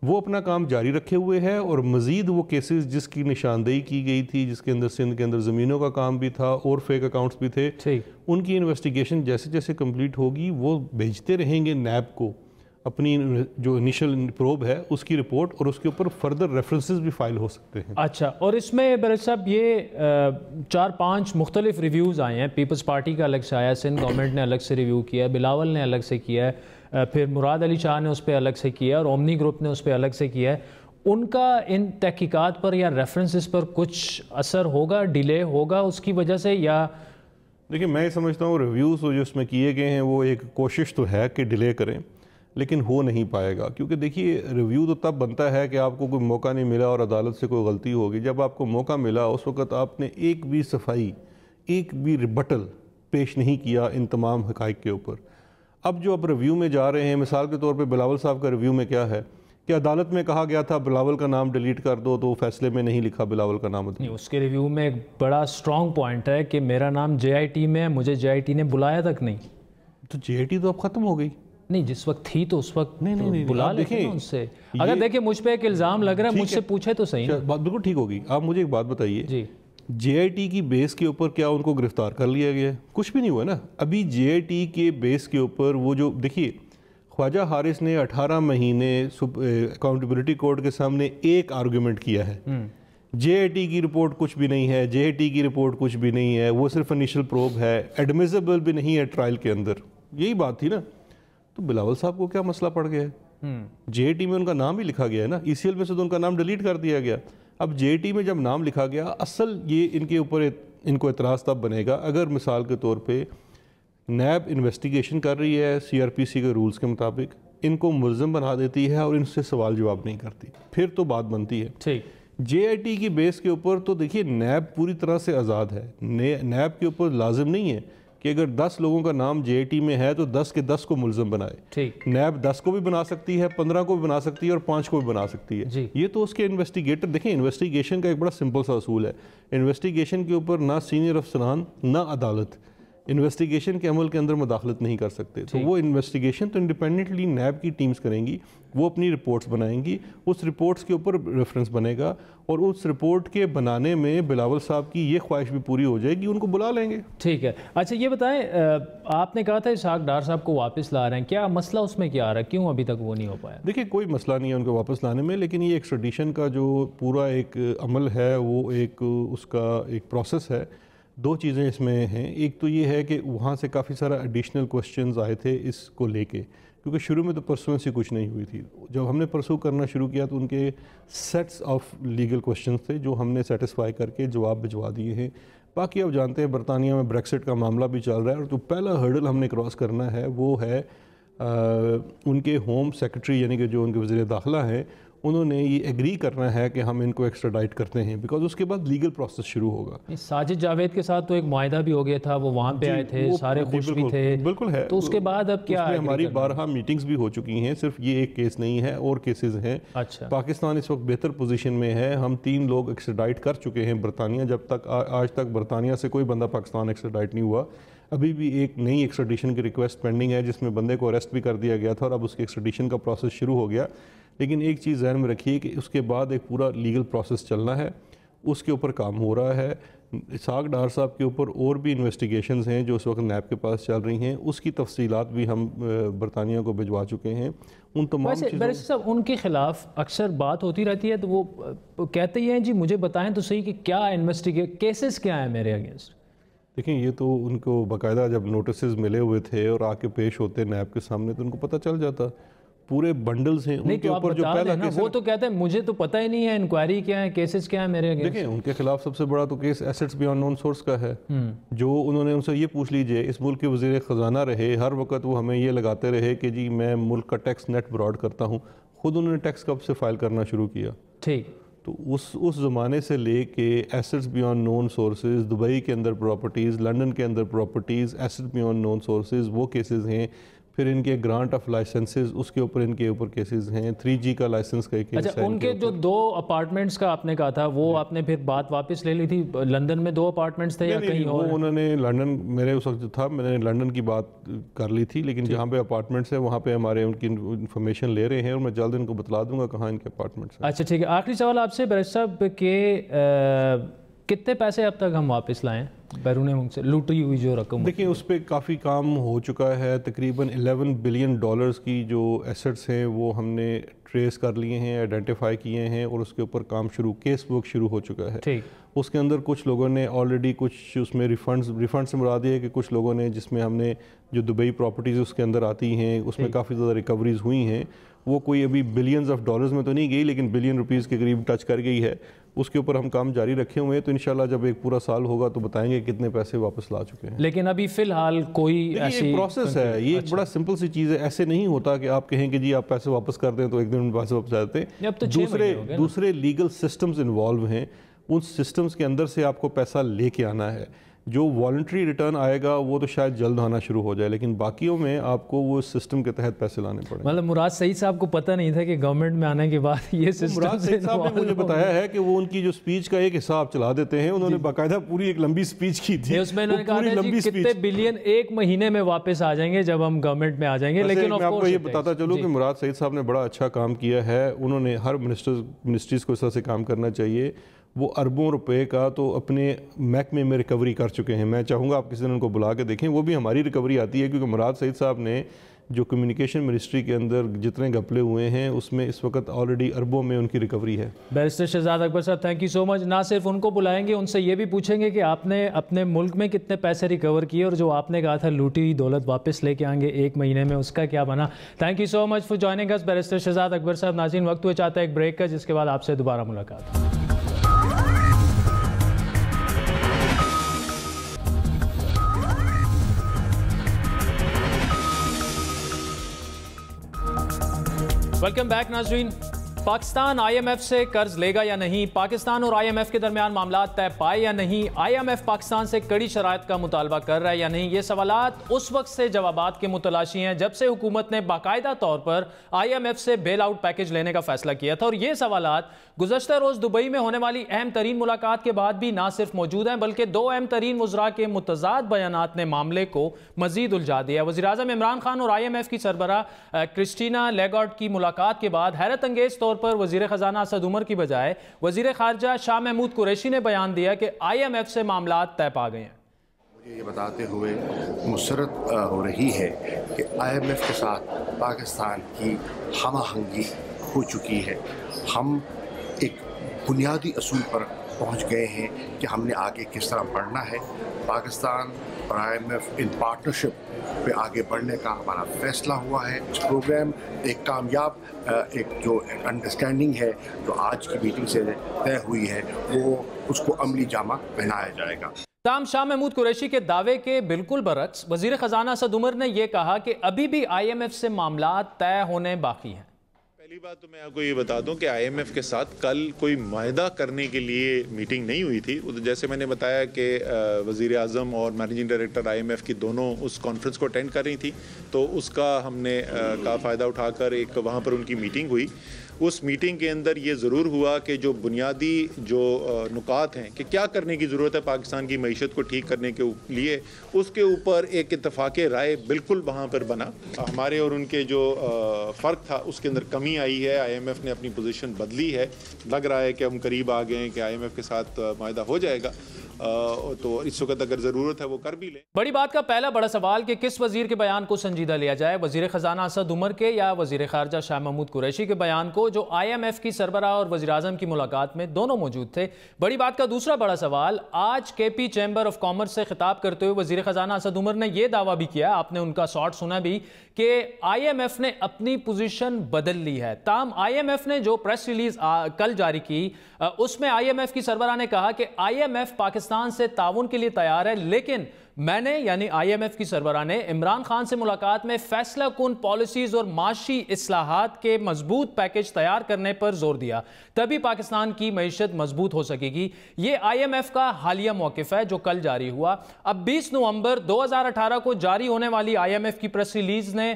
वो अपना काम जारी रखे हुए है और मज़ीद वो केसेस जिसकी निशानदेही की गई थी, जिसके अंदर सिंध के अंदर ज़मीनों का काम भी था और फेक अकाउंट्स भी थे, उनकी इन्वेस्टिगेशन जैसे जैसे कंप्लीट होगी वो भेजते रहेंगे नैब को अपनी जो इनिशियल प्रोब है उसकी रिपोर्ट, और उसके ऊपर फर्दर रेफरेंसेस भी फाइल हो सकते हैं। अच्छा, और इसमें बरस साहब ये 4-5 मुख्तलिफ रिव्यूज़ आए हैं। पीपल्स पार्टी का अलग से आया, सिंध गवर्नमेंट ने अलग से रिव्यू किया है, बिलावल ने अलग से किया है, फिर मुराद अली शाह ने उस पर अलग से किया है और ओमनी ग्रुप ने उस पर अलग से किया है। उनका इन तहकीकात पर या रेफरेंसेस पर कुछ असर होगा, डिले होगा उसकी वजह से? या देखिए, मैं समझता हूँ रिव्यूज़ जो इसमें किए गए हैं वो एक कोशिश तो है कि डिले करें, लेकिन हो नहीं पाएगा। क्योंकि देखिए, रिव्यू तो तब बनता है कि आपको कोई मौका नहीं मिला और अदालत से कोई गलती होगी। जब आपको मौका मिला उस वक़्त आपने एक भी सफाई, एक भी रिबटल पेश नहीं किया इन तमाम हक़ाइक़ के ऊपर। अब जो अब रिव्यू में जा रहे हैं, मिसाल के तौर पे बिलावल साहब का रिव्यू में क्या है कि अदालत में कहा गया था बिलावल का नाम डिलीट कर दो, तो फैसले में नहीं लिखा बिलावल का नाम। नहीं, उसके रिव्यू में एक बड़ा स्ट्रॉन्ग पॉइंट है कि मेरा नाम जेआईटी में है, मुझे जेआईटी ने बुलाया तक नहीं। तो जेआईटी तो अब ख़त्म हो गई। नहीं, जिस वक्त थी तो उस वक्त नहीं, बुला लेते ना उनसे। अगर देखिए मुझ पे एक इल्ज़ाम लग रहा है, मुझसे पूछे तो सही। बात बिल्कुल ठीक होगी। आप मुझे एक बात बताइए जी, जेआईटी की बेस के ऊपर क्या उनको गिरफ्तार कर लिया गया? कुछ भी नहीं हुआ ना। अभी जेआईटी के बेस के ऊपर वो जो देखिए, ख्वाजा हारिस ने 18 महीने अकाउंटेबिलिटी कोर्ट के सामने एक आर्गूमेंट किया है, जेआईटी की रिपोर्ट कुछ भी नहीं है, जेआईटी की रिपोर्ट कुछ भी नहीं है, वो सिर्फ इनिशियल प्रोब है, एडमिसिबल भी नहीं है ट्रायल के अंदर। यही बात थी ना। तो बिलावल साहब को क्या मसला पड़ गया है? जेआईटी में उनका नाम ही लिखा गया है ना, ईसीएल में से तो उनका नाम डिलीट कर दिया गया। अब जेआईटी में जब नाम लिखा गया, असल ये इनके ऊपर इनको एतराज़ तब बनेगा अगर मिसाल के तौर पे नैब इन्वेस्टिगेशन कर रही है सीआरपीसी के रूल्स के मुताबिक, इनको मुल्ज़िम बना देती है और इनसे सवाल जवाब नहीं करती, फिर तो बात बनती है। ठीक। जेआईटी की बेस के ऊपर तो देखिए नैब पूरी तरह से आज़ाद है। नैब के ऊपर लाजिम नहीं है कि अगर 10 लोगों का नाम जेआईटी में है तो 10 के 10 को मुल्ज़िम बनाए। ठीक। नैब 10 को भी बना सकती है, 15 को भी बना सकती है और 5 को भी बना सकती है। जी। ये तो उसके इन्वेस्टिगेटर, देखें इन्वेस्टिगेशन का एक बड़ा सिंपल सा असूल है, इन्वेस्टिगेशन के ऊपर ना सीनियर अफसरान ना अदालत इन्वेस्टिगेशन के अमल के अंदर मुदाखलत नहीं कर सकते। तो वो इन्वेस्टिगेशन तो इंडिपेंडेंटली नैब की टीम्स करेंगी, वो अपनी रिपोर्ट्स बनाएंगी, उस रिपोर्ट्स के ऊपर रेफरेंस बनेगा और उस रिपोर्ट के बनाने में बिलावल साहब की ये ख्वाहिश भी पूरी हो जाएगी, उनको बुला लेंगे। ठीक है। अच्छा ये बताएं, आपने कहा था इसहाक डार साहब को वापस ला रहे हैं, क्या मसला उसमें क्या आ रहा है, क्यों अभी तक वो नहीं हो पाया? देखिए, कोई मसला नहीं है उनको वापस लाने में, लेकिन ये एक्स्ट्रेडिशन का जो पूरा एक अमल है वो एक उसका एक प्रोसेस है। दो चीज़ें इसमें हैं। एक तो ये है कि वहाँ से काफ़ी सारा एडिशनल क्वेश्चंस आए थे इसको लेके, क्योंकि शुरू में तो परसुएंसी कुछ नहीं हुई थी। जब हमने परसू करना शुरू किया तो उनके सेट्स ऑफ लीगल क्वेश्चंस थे जो हमने सेटिस्फाई करके जवाब भिजवा दिए हैं। बाकी अब जानते हैं बरतानिया में ब्रेक्सिट का मामला भी चल रहा है और जो पहला हर्डल हमने क्रॉस करना है वो है उनके होम सेक्रेटरी यानी कि जो उनके वज़ीर दाखिला हैं, उन्होंने ये एग्री करना है कि हम इनको एक्स्ट्राडाइट करते हैं, बिकॉज उसके बाद लीगल प्रोसेस शुरू होगा। साजिद जावेद के साथ तो एक मुआहिदा भी हो गया था, वो वहाँ पे आए थे, सारे खुश भी थे। बिल्कुल है। तो उसके बाद अब क्या हमारी 12 मीटिंग्स भी हो चुकी हैं, सिर्फ ये एक केस नहीं है और केसेस हैं। अच्छा। पाकिस्तान इस वक्त बेहतर पोजीशन में है, हम 3 लोग एक्स्ट्राडाइट कर चुके हैं बरतानिया। जब तक आज तक बरतानिया से कोई बंदा पाकिस्तान एक्स्ट्राडाइट नहीं हुआ। अभी भी एक नई एक्स्ट्राडिशन की रिक्वेस्ट पेंडिंग है जिसमें बंदे को अरेस्ट भी कर दिया गया था और अब उसके एक्स्ट्राडिशन का प्रोसेस शुरू हो गया। लेकिन एक चीज़ ज़हन में रखिए कि उसके बाद एक पूरा लीगल प्रोसेस चलना है, उसके ऊपर काम हो रहा है। इसहाक डार साहब के ऊपर और भी इन्वेस्टिगेशंस हैं जो इस वक्त नैब के पास चल रही हैं, उसकी तफसीलात भी हम बरतानिया को भिजवा चुके हैं। उन तमाम वैसे साहब उनके खिलाफ अक्सर बात होती रहती है, तो वो कहते ही हैं जी मुझे बताएं तो सही कि क्या केसेस क्या है मेरे अगेंस्ट। देखें, ये तो उनको बाकायदा जब नोटिस मिले हुए थे और आके पेश होते नैब के सामने तो उनको पता चल जाता, पूरे बंडल्स हैं उनके ऊपर जो पहला केस है। वो तो कहते हैं मुझे तो पता ही नहीं है इंक्वायरी क्या है, केसेस क्या है मेरे अगेंस्ट। देखिए, उनके खिलाफ सबसे बड़ा तो case assets beyond known source का है, जो उन्होंने उनसे ये पूछ लीजिए, इस मुल्क के वज़ीर ख़जाना रहे, हर वक्त वो हमें ये लगाते रहे कि जी मैं मुल्क का टैक्स नेट ब्रॉड करता हूँ। खुद उन्होंने टैक्स कब से फाइल करना शुरू किया? ठीक। तो उस ज़माने से ले के assets beyond known sources, Dubai के अंदर प्रॉपर्टीज़, लंदन के अंदर properties, assets beyond known sources, वो केसेस हैं। फिर इनके ग्रांट ऑफ लाइसेंसेस उसके ऊपर इनके ऊपर केसेस हैं, 3G का लाइसेंस का केस। अच्छा, उनके जो 2 अपार्टमेंट्स का आपने कहा था वो आपने फिर बात वापस ले ली थी? लंदन में 2 अपार्टमेंट्स थे या कहीं और? उन्होंने लंदन, मेरे उस वक्त जो था मैंने लंदन की बात कर ली थी, लेकिन जहाँ पे अपार्टमेंट्स है वहाँ पे हमारे उनकी इन्फॉर्मेशन ले रहे हैं और मैं जल्द इनको बतला दूंगा कहाँ इनके अपार्टमेंट्स हैं। अच्छा ठीक है, आखिरी सवाल आपसे बैरिस्टर साहब के कितने पैसे अब तक हम वापस लाएं बैरून मुल्क से लूटी हुई जो रकम? देखिए उस पर काफ़ी काम हो चुका है, तकरीबन $11 बिलियन की जो एसेट्स हैं वो हमने ट्रेस कर लिए हैं, आइडेंटिफाई किए हैं और उसके ऊपर काम शुरू, केस वर्क शुरू हो चुका है। ठीक, उसके अंदर कुछ लोगों ने ऑलरेडी कुछ उसमें रिफंड से मुराद है कि कुछ लोगों ने, जिसमें हमने जो दुबई प्रॉपर्टीज़ उसके अंदर आती हैं उसमें काफ़ी ज़्यादा रिकवरीज हुई हैं, वो कोई अभी बिलियंस ऑफ डॉलर्स में तो नहीं गई लेकिन बिलियन रुपीज़ के करीब टच कर गई है। उसके ऊपर हम काम जारी रखे हुए हैं, तो इंशाल्लाह जब एक पूरा साल होगा तो बताएंगे कितने पैसे वापस ला चुके हैं। लेकिन अभी फ़िलहाल कोई ऐसी प्रोसेस है, ये एक बड़ा सिंपल सी चीज़ है। ऐसे नहीं होता कि आप कहें कि जी आप पैसे वापस कर दें तो एक दिन में पैसे वापस आ जाते हैं। अब तो दूसरे लीगल सिस्टम्स इन्वॉल्व हैं, उन सिस्टम्स के अंदर से आपको पैसा लेके आना है। जो वॉलंटरी रिटर्न आएगा वो तो शायद जल्द आना शुरू हो जाए, लेकिन बाकियों में आपको वो सिस्टम के तहत पैसे लाने पड़े। मतलब मुराद सईद साहब को पता नहीं था कि गवर्नमेंट में आने के बाद ये सिस्टम? मुराद सईद साहब ने मुझे बताया है कि वो उनकी जो स्पीच का एक हिसाब चला देते हैं, उन्होंने बाकायदा पूरी एक लंबी स्पीच की थी, उसमें उन्होंने कहा था जी कितने बिलियन 1 महीने में वापस आ जाएंगे जब हम गवर्नमेंट में आ जाएंगे। लेकिन मैं आपको ये बताता चलूँ कि मुराद सईद साहब ने बड़ा अच्छा काम किया है। उन्होंने हर मिनिस्ट्रीज़ को इस तरह से काम करना चाहिए। वो अरबों रुपए का तो अपने महकमे में रिकवरी कर चुके हैं। मैं चाहूँगा आप किसी दिन उनको बुला के देखें, वो भी हमारी रिकवरी आती है, क्योंकि मुराद सईद साहब ने जो कम्युनिकेशन मिनिस्ट्री के अंदर जितने घपले हुए हैं उसमें इस वक्त ऑलरेडी अरबों में उनकी रिकवरी है। बैरिस्टर शहजाद अकबर साहब, थैंक यू सो मच। ना सिर्फ उनको बुलाएंगे, उनसे ये भी पूछेंगे कि आपने अपने मुल्क में कितने पैसे रिकवर किए और जो आपने कहा था लूटी हुई दौलत वापस लेके आएंगे 1 महीने में, उसका क्या बना। Thank you so much for joining us barrister Shahzad Akbar साहब। नाज़रीन, वक्त हुआ चाहता है एक ब्रेक का, जिसके बाद आपसे दोबारा मुलाकात। वेलकम बैक नाज़रीन। पाकिस्तान IMF से कर्ज लेगा या नहीं, पाकिस्तान और IMF के दरमियान मामला तय पाए या नहीं, IMF पाकिस्तान से कड़ी शराइत का मुतालबा कर रहा है या नहीं, ये सवालात उस वक्त से जवाबात के मुतलाशी हैं जब से हुकूमत ने बाकायदा तौर पर IMF से बेल आउट पैकेज लेने का फैसला किया था। और ये सवालात गुज़श्ता रोज़ दुबई में होने वाली अहम तरीन मुलाकात के बाद भी ना सिर्फ मौजूद हैं, बल्कि 2 अहम तरीन वज़रा के मुतज़ाद बयानात ने मामले को मज़ीद उलझा दिया। वज़ीर-ए-आज़म इमरान खान और IMF की सरबरा क्रिस्टीना लेगार्ड की मुलाकात के बाद हैरत अंगेज तौर पर वज़ीर ख़जाना असद उमर की बजाय वज़ीर ख़ारजा शाह महमूद कुरैशी ने बयान दिया कि IMF से मामला तय पा गए हैं। मुझे ये बताते हुए मुसरत हो रही है कि IMF के साथ पाकिस्तान की हमआहंगी हो चुकी है। हम एक बुनियादी असूल पर पहुंच गए हैं कि हमने आगे किस तरह बढ़ना है। पाकिस्तान और IMF इन पार्टनरशिप पे आगे बढ़ने का हमारा फैसला हुआ है। इस प्रोग्राम एक कामयाब एक जो अंडरस्टैंडिंग है जो आज की मीटिंग से तय हुई है, वो उसको अमली जामा पहनाया जाएगा। ताम शाह महमूद कुरैशी के दावे के बिल्कुल बरक्स वज़ीर ख़जाना असद उमर ने यह कहा कि अभी भी IMF से मामला तय होने बाकी हैं। पहली बात तो मैं आपको ये बता दूं कि IMF के साथ कल कोई मायदा करने के लिए मीटिंग नहीं हुई थी। जैसे मैंने बताया कि वज़ीर आज़म और मैनेजिंग डायरेक्टर IMF की दोनों उस कॉन्फ्रेंस को अटेंड कर रही थी, तो उसका हमने का फ़ायदा उठाकर एक वहाँ पर उनकी मीटिंग हुई। उस मीटिंग के अंदर ये ज़रूर हुआ कि जो बुनियादी जो नुकात हैं कि क्या करने की ज़रूरत है पाकिस्तान की मईशत को ठीक करने के लिए, उसके ऊपर एक इत्तफ़ाक़ राय बिल्कुल वहाँ पर बना। हमारे और उनके जो फ़र्क था उसके अंदर कमी आई है। IMF ने अपनी पोजीशन बदली है, लग रहा है कि हम करीब आ गए हैं कि IMF के साथ मायदा हो जाएगा। तो इस वक्त अगर ज़रूरत है वो कर भी ले। बड़ी बात का पहला बड़ा सवाल कि किस वज़ीर के बयान को संजीदा लिया जाए, वज़ीर ख़जाना असद उमर के या वज़ीर ख़ारजा शाह महमूद कुरैशी के बयान को, जो IMF की सरबराह और वज़ीर आज़म की मुलाकात में दोनों मौजूद थे। बड़ी बात का दूसरा बड़ा सवाल, आज KP चैम्बर ऑफ कॉमर्स से खिताब करते हुए वज़ीर ख़जाना असद उमर ने यह दावा भी किया, आपने उनका शॉर्ट सुना भी, कि IMF ने अपनी पोजीशन बदल ली है। ताम IMF ने जो प्रेस रिलीज कल जारी की, उसमें IMF की सरबराह ने कहा कि IMF पाकिस्तान से ताउन के लिए तैयार है, लेकिन मैंने यानी IMF की सरबराह ने इमरान खान से मुलाकात में फैसला कुन पॉलिसीज और माशी इस्लाहात के मजबूत पैकेज तैयार करने पर जोर दिया, तभी पाकिस्तान की मईशत मजबूत हो सकेगी। ये IMF का हालिया मौक़िफ़ है जो कल जारी हुआ। अब 20 नवंबर 2018 को जारी होने वाली IMF की प्रेस रिलीज ने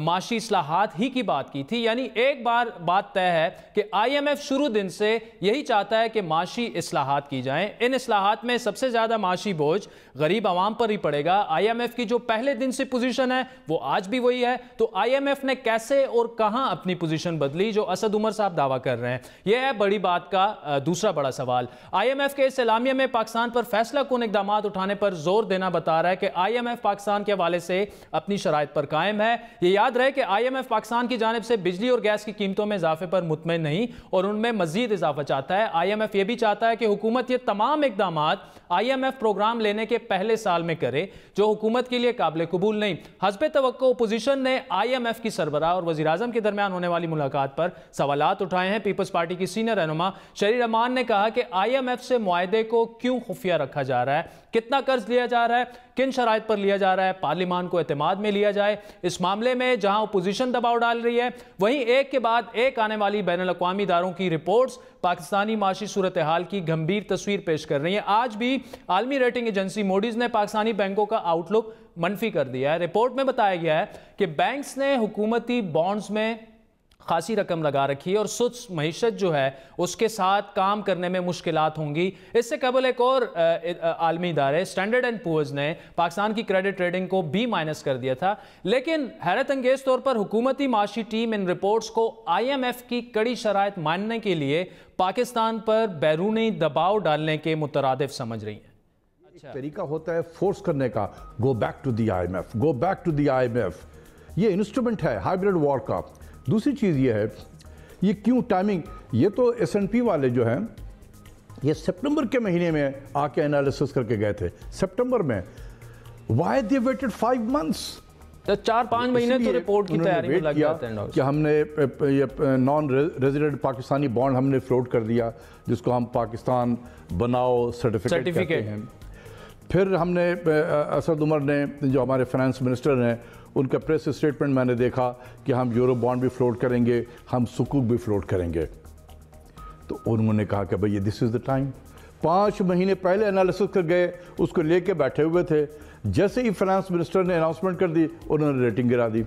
माशी इस्लाहात ही की बात की थी। यानी एक बार बात तय है कि IMF शुरू दिन से यही चाहता है कि माशी इस्लाहात की जाएं। इन इस्लाहात में सबसे ज्यादा माशी बोझ गरीब आवाम पर ही पड़ेगा। IMF की जो पहले दिन से पोजीशन है वो आज भी वही है। तो IMF ने कैसे और कहां अपनी पोजीशन बदली, जो असद उमर साहब दावा कर रहे हैं, यह है बड़ी बात का दूसरा बड़ा सवाल। IMF के इस एलामिया में पाकिस्तान पर फैसला कुन इकदाम उठाने पर जोर देना बता रहा है कि IMF पाकिस्तान के हवाले से अपनी शराइत पर कायम है। ये याद रहे कि IMF पाकिस्तान की जानिब से बिजली और गैस की कीमतों में इजाफे पर मुतमईन नहीं और उनमें मजीद इजाफा चाहता है। IMF यह भी चाहता है कि हुकूमत ये तमाम इकदाम IMF प्रोग्राम लेने के पहले साल में करे जो हुकूमत के लिए काबिल कबूल नहीं। हस्बे तवक्को ओपोजिशन ने IMF की सरबराह और वज़ीर आज़म के दरमियान होने वाली मुलाकात पर सवालात उठाए हैं। पीपल्स पार्टी की सीनियर रहनुमा शरी रहमान ने कहा कि IMF से मुआहदे को क्यों खुफिया रखा जा रहा है, कितना कर्ज लिया जा रहा है, किन शराइत पर लिया जा रहा है, पार्लिमान को एतमाद में लिया जाए। इस मामले में जहां ओपोजिशन दबाव डाल रही है, वहीं एक के बाद एक आने वाली बैनुल अक़वामी इदारों की रिपोर्ट्स पाकिस्तानी माशी सूरत हाल की गंभीर तस्वीर पेश कर रही है। आज भी आलमी रेटिंग एजेंसी मूडीज ने पाकिस्तानी बैंकों का आउटलुक मनफी कर दिया है। रिपोर्ट में बताया गया है कि बैंक्स ने हुकूमती बॉन्ड्स में खासी रकम लगा रखी है और सुस्त मईशत जो है उसके साथ काम करने में मुश्किलात होंगी। इससे कबल एक और आलमी इदारे स्टैंडर्ड एंड पुअर्स ने पाकिस्तान की क्रेडिट रेटिंग को B- कर दिया था। लेकिन हैरत अंगेज तौर पर हुकूमती माशी टीम इन रिपोर्ट्स को IMF की कड़ी शराइत मानने के लिए पाकिस्तान पर बैरूनी दबाव डालने के मुतरादिफ समझ रही है। तरीका होता है फोर्स करने का, go back to the IMF, go back to the IMF। ये इंस्ट्रूमेंट है हाइब्रिड वॉर का। दूसरी चीज़ ये है, ये क्यों टाइमिंग, ये तो S&P वाले जो हैं ये सितंबर के महीने में आके एनालिसिस करके गए थे। सितंबर में वाई दे वेटेड 5 months, तो 4-5 महीने तो रिपोर्ट की तैयारी में लग जाते हैं कि हमने ये नॉन रेजिडेंट पाकिस्तानी बॉन्ड हमने फ्लोट कर दिया, जिसको हम पाकिस्तान बनाओ सर्टिफिकेट कहते हैं। फिर हमने असद उमर ने, जो हमारे फाइनेंस मिनिस्टर हैं, उनका प्रेस स्टेटमेंट मैंने देखा कि हम यूरो बॉन्ड भी फ्लोट करेंगे, हम सुकूक भी फ्लोट करेंगे। तो उन्होंने कहा कि भाई दिस इज़ द टाइम। 5 महीने पहले एनालिसिस कर गए, उसको लेके बैठे हुए थे। जैसे ही फाइनेंस मिनिस्टर ने अनाउंसमेंट कर दी, उन्होंने रेटिंग गिरा दी।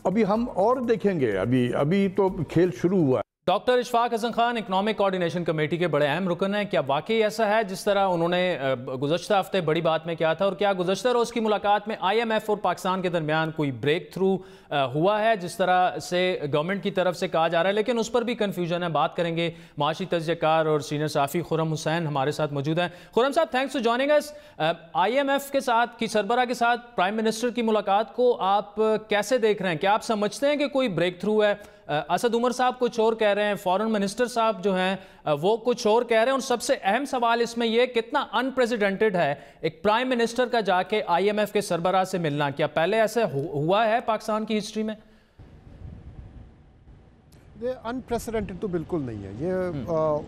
अभी हम और देखेंगे, अभी तो खेल शुरू हुआ है। Doctor Ishfaq Hasan Khan economic coordination committee के बड़े अहम रुकन हैं। क्या वाकई ऐसा है जिस तरह उन्होंने गुज़श्ता हफ्ते बड़ी बात में किया था, और क्या गुज़श्ता रोज़ की मुलाकात में IMF और पाकिस्तान के दरमियान कोई ब्रेक थ्रू हुआ है जिस तरह से गवर्नमेंट की तरफ से कहा जा रहा है? लेकिन उस पर भी कन्फ्यूजन है। बात करेंगे माशी तजज़ियाकार और सीनियर सहाफ़ी खुर्रम हुसैन हमारे साथ मौजूद हैं। खुर्रम साहब, thanks for joining us. IMF के साथ की सरबराह के साथ प्राइम मिनिस्टर की मुलाकात को आप कैसे देख रहे हैं? क्या आप समझते हैं कि कोई ब्रेक थ्रू है? असद उमर साहब कुछ और कह रहे हैं, फॉरेन मिनिस्टर साहब जो हैं वो कुछ और कह रहे हैं, और सबसे अहम सवाल इसमें यह कितना अनप्रेसिडेंटेड है एक प्राइम मिनिस्टर का जाके IMF के सरबराह से मिलना। क्या पहले ऐसे हुआ है पाकिस्तान की हिस्ट्री में? ये अनप्रेसिडेंटेड तो बिल्कुल नहीं है, ये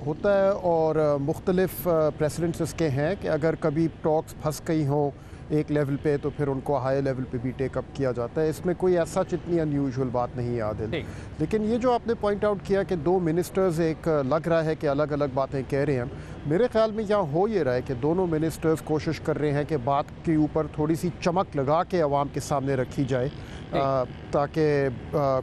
होता है और मुख्तलिफ प्रेसिडेंट्स इसके हैं कि अगर कभी टॉक्स फंस गई हों एक लेवल पे तो फिर उनको हाई लेवल पे भी टेकअप किया जाता है। इसमें कोई ऐसा इतनी अनयूजुअल बात नहीं है आदिल। लेकिन ये जो आपने पॉइंट आउट किया कि 2 मिनिस्टर्स एक लग रहा है कि अलग अलग बातें कह रहे हैं, मेरे ख्याल में यहाँ हो ये रहा है कि दोनों मिनिस्टर्स कोशिश कर रहे हैं कि बात के ऊपर थोड़ी सी चमक लगा के आवाम के सामने रखी जाए, ताकि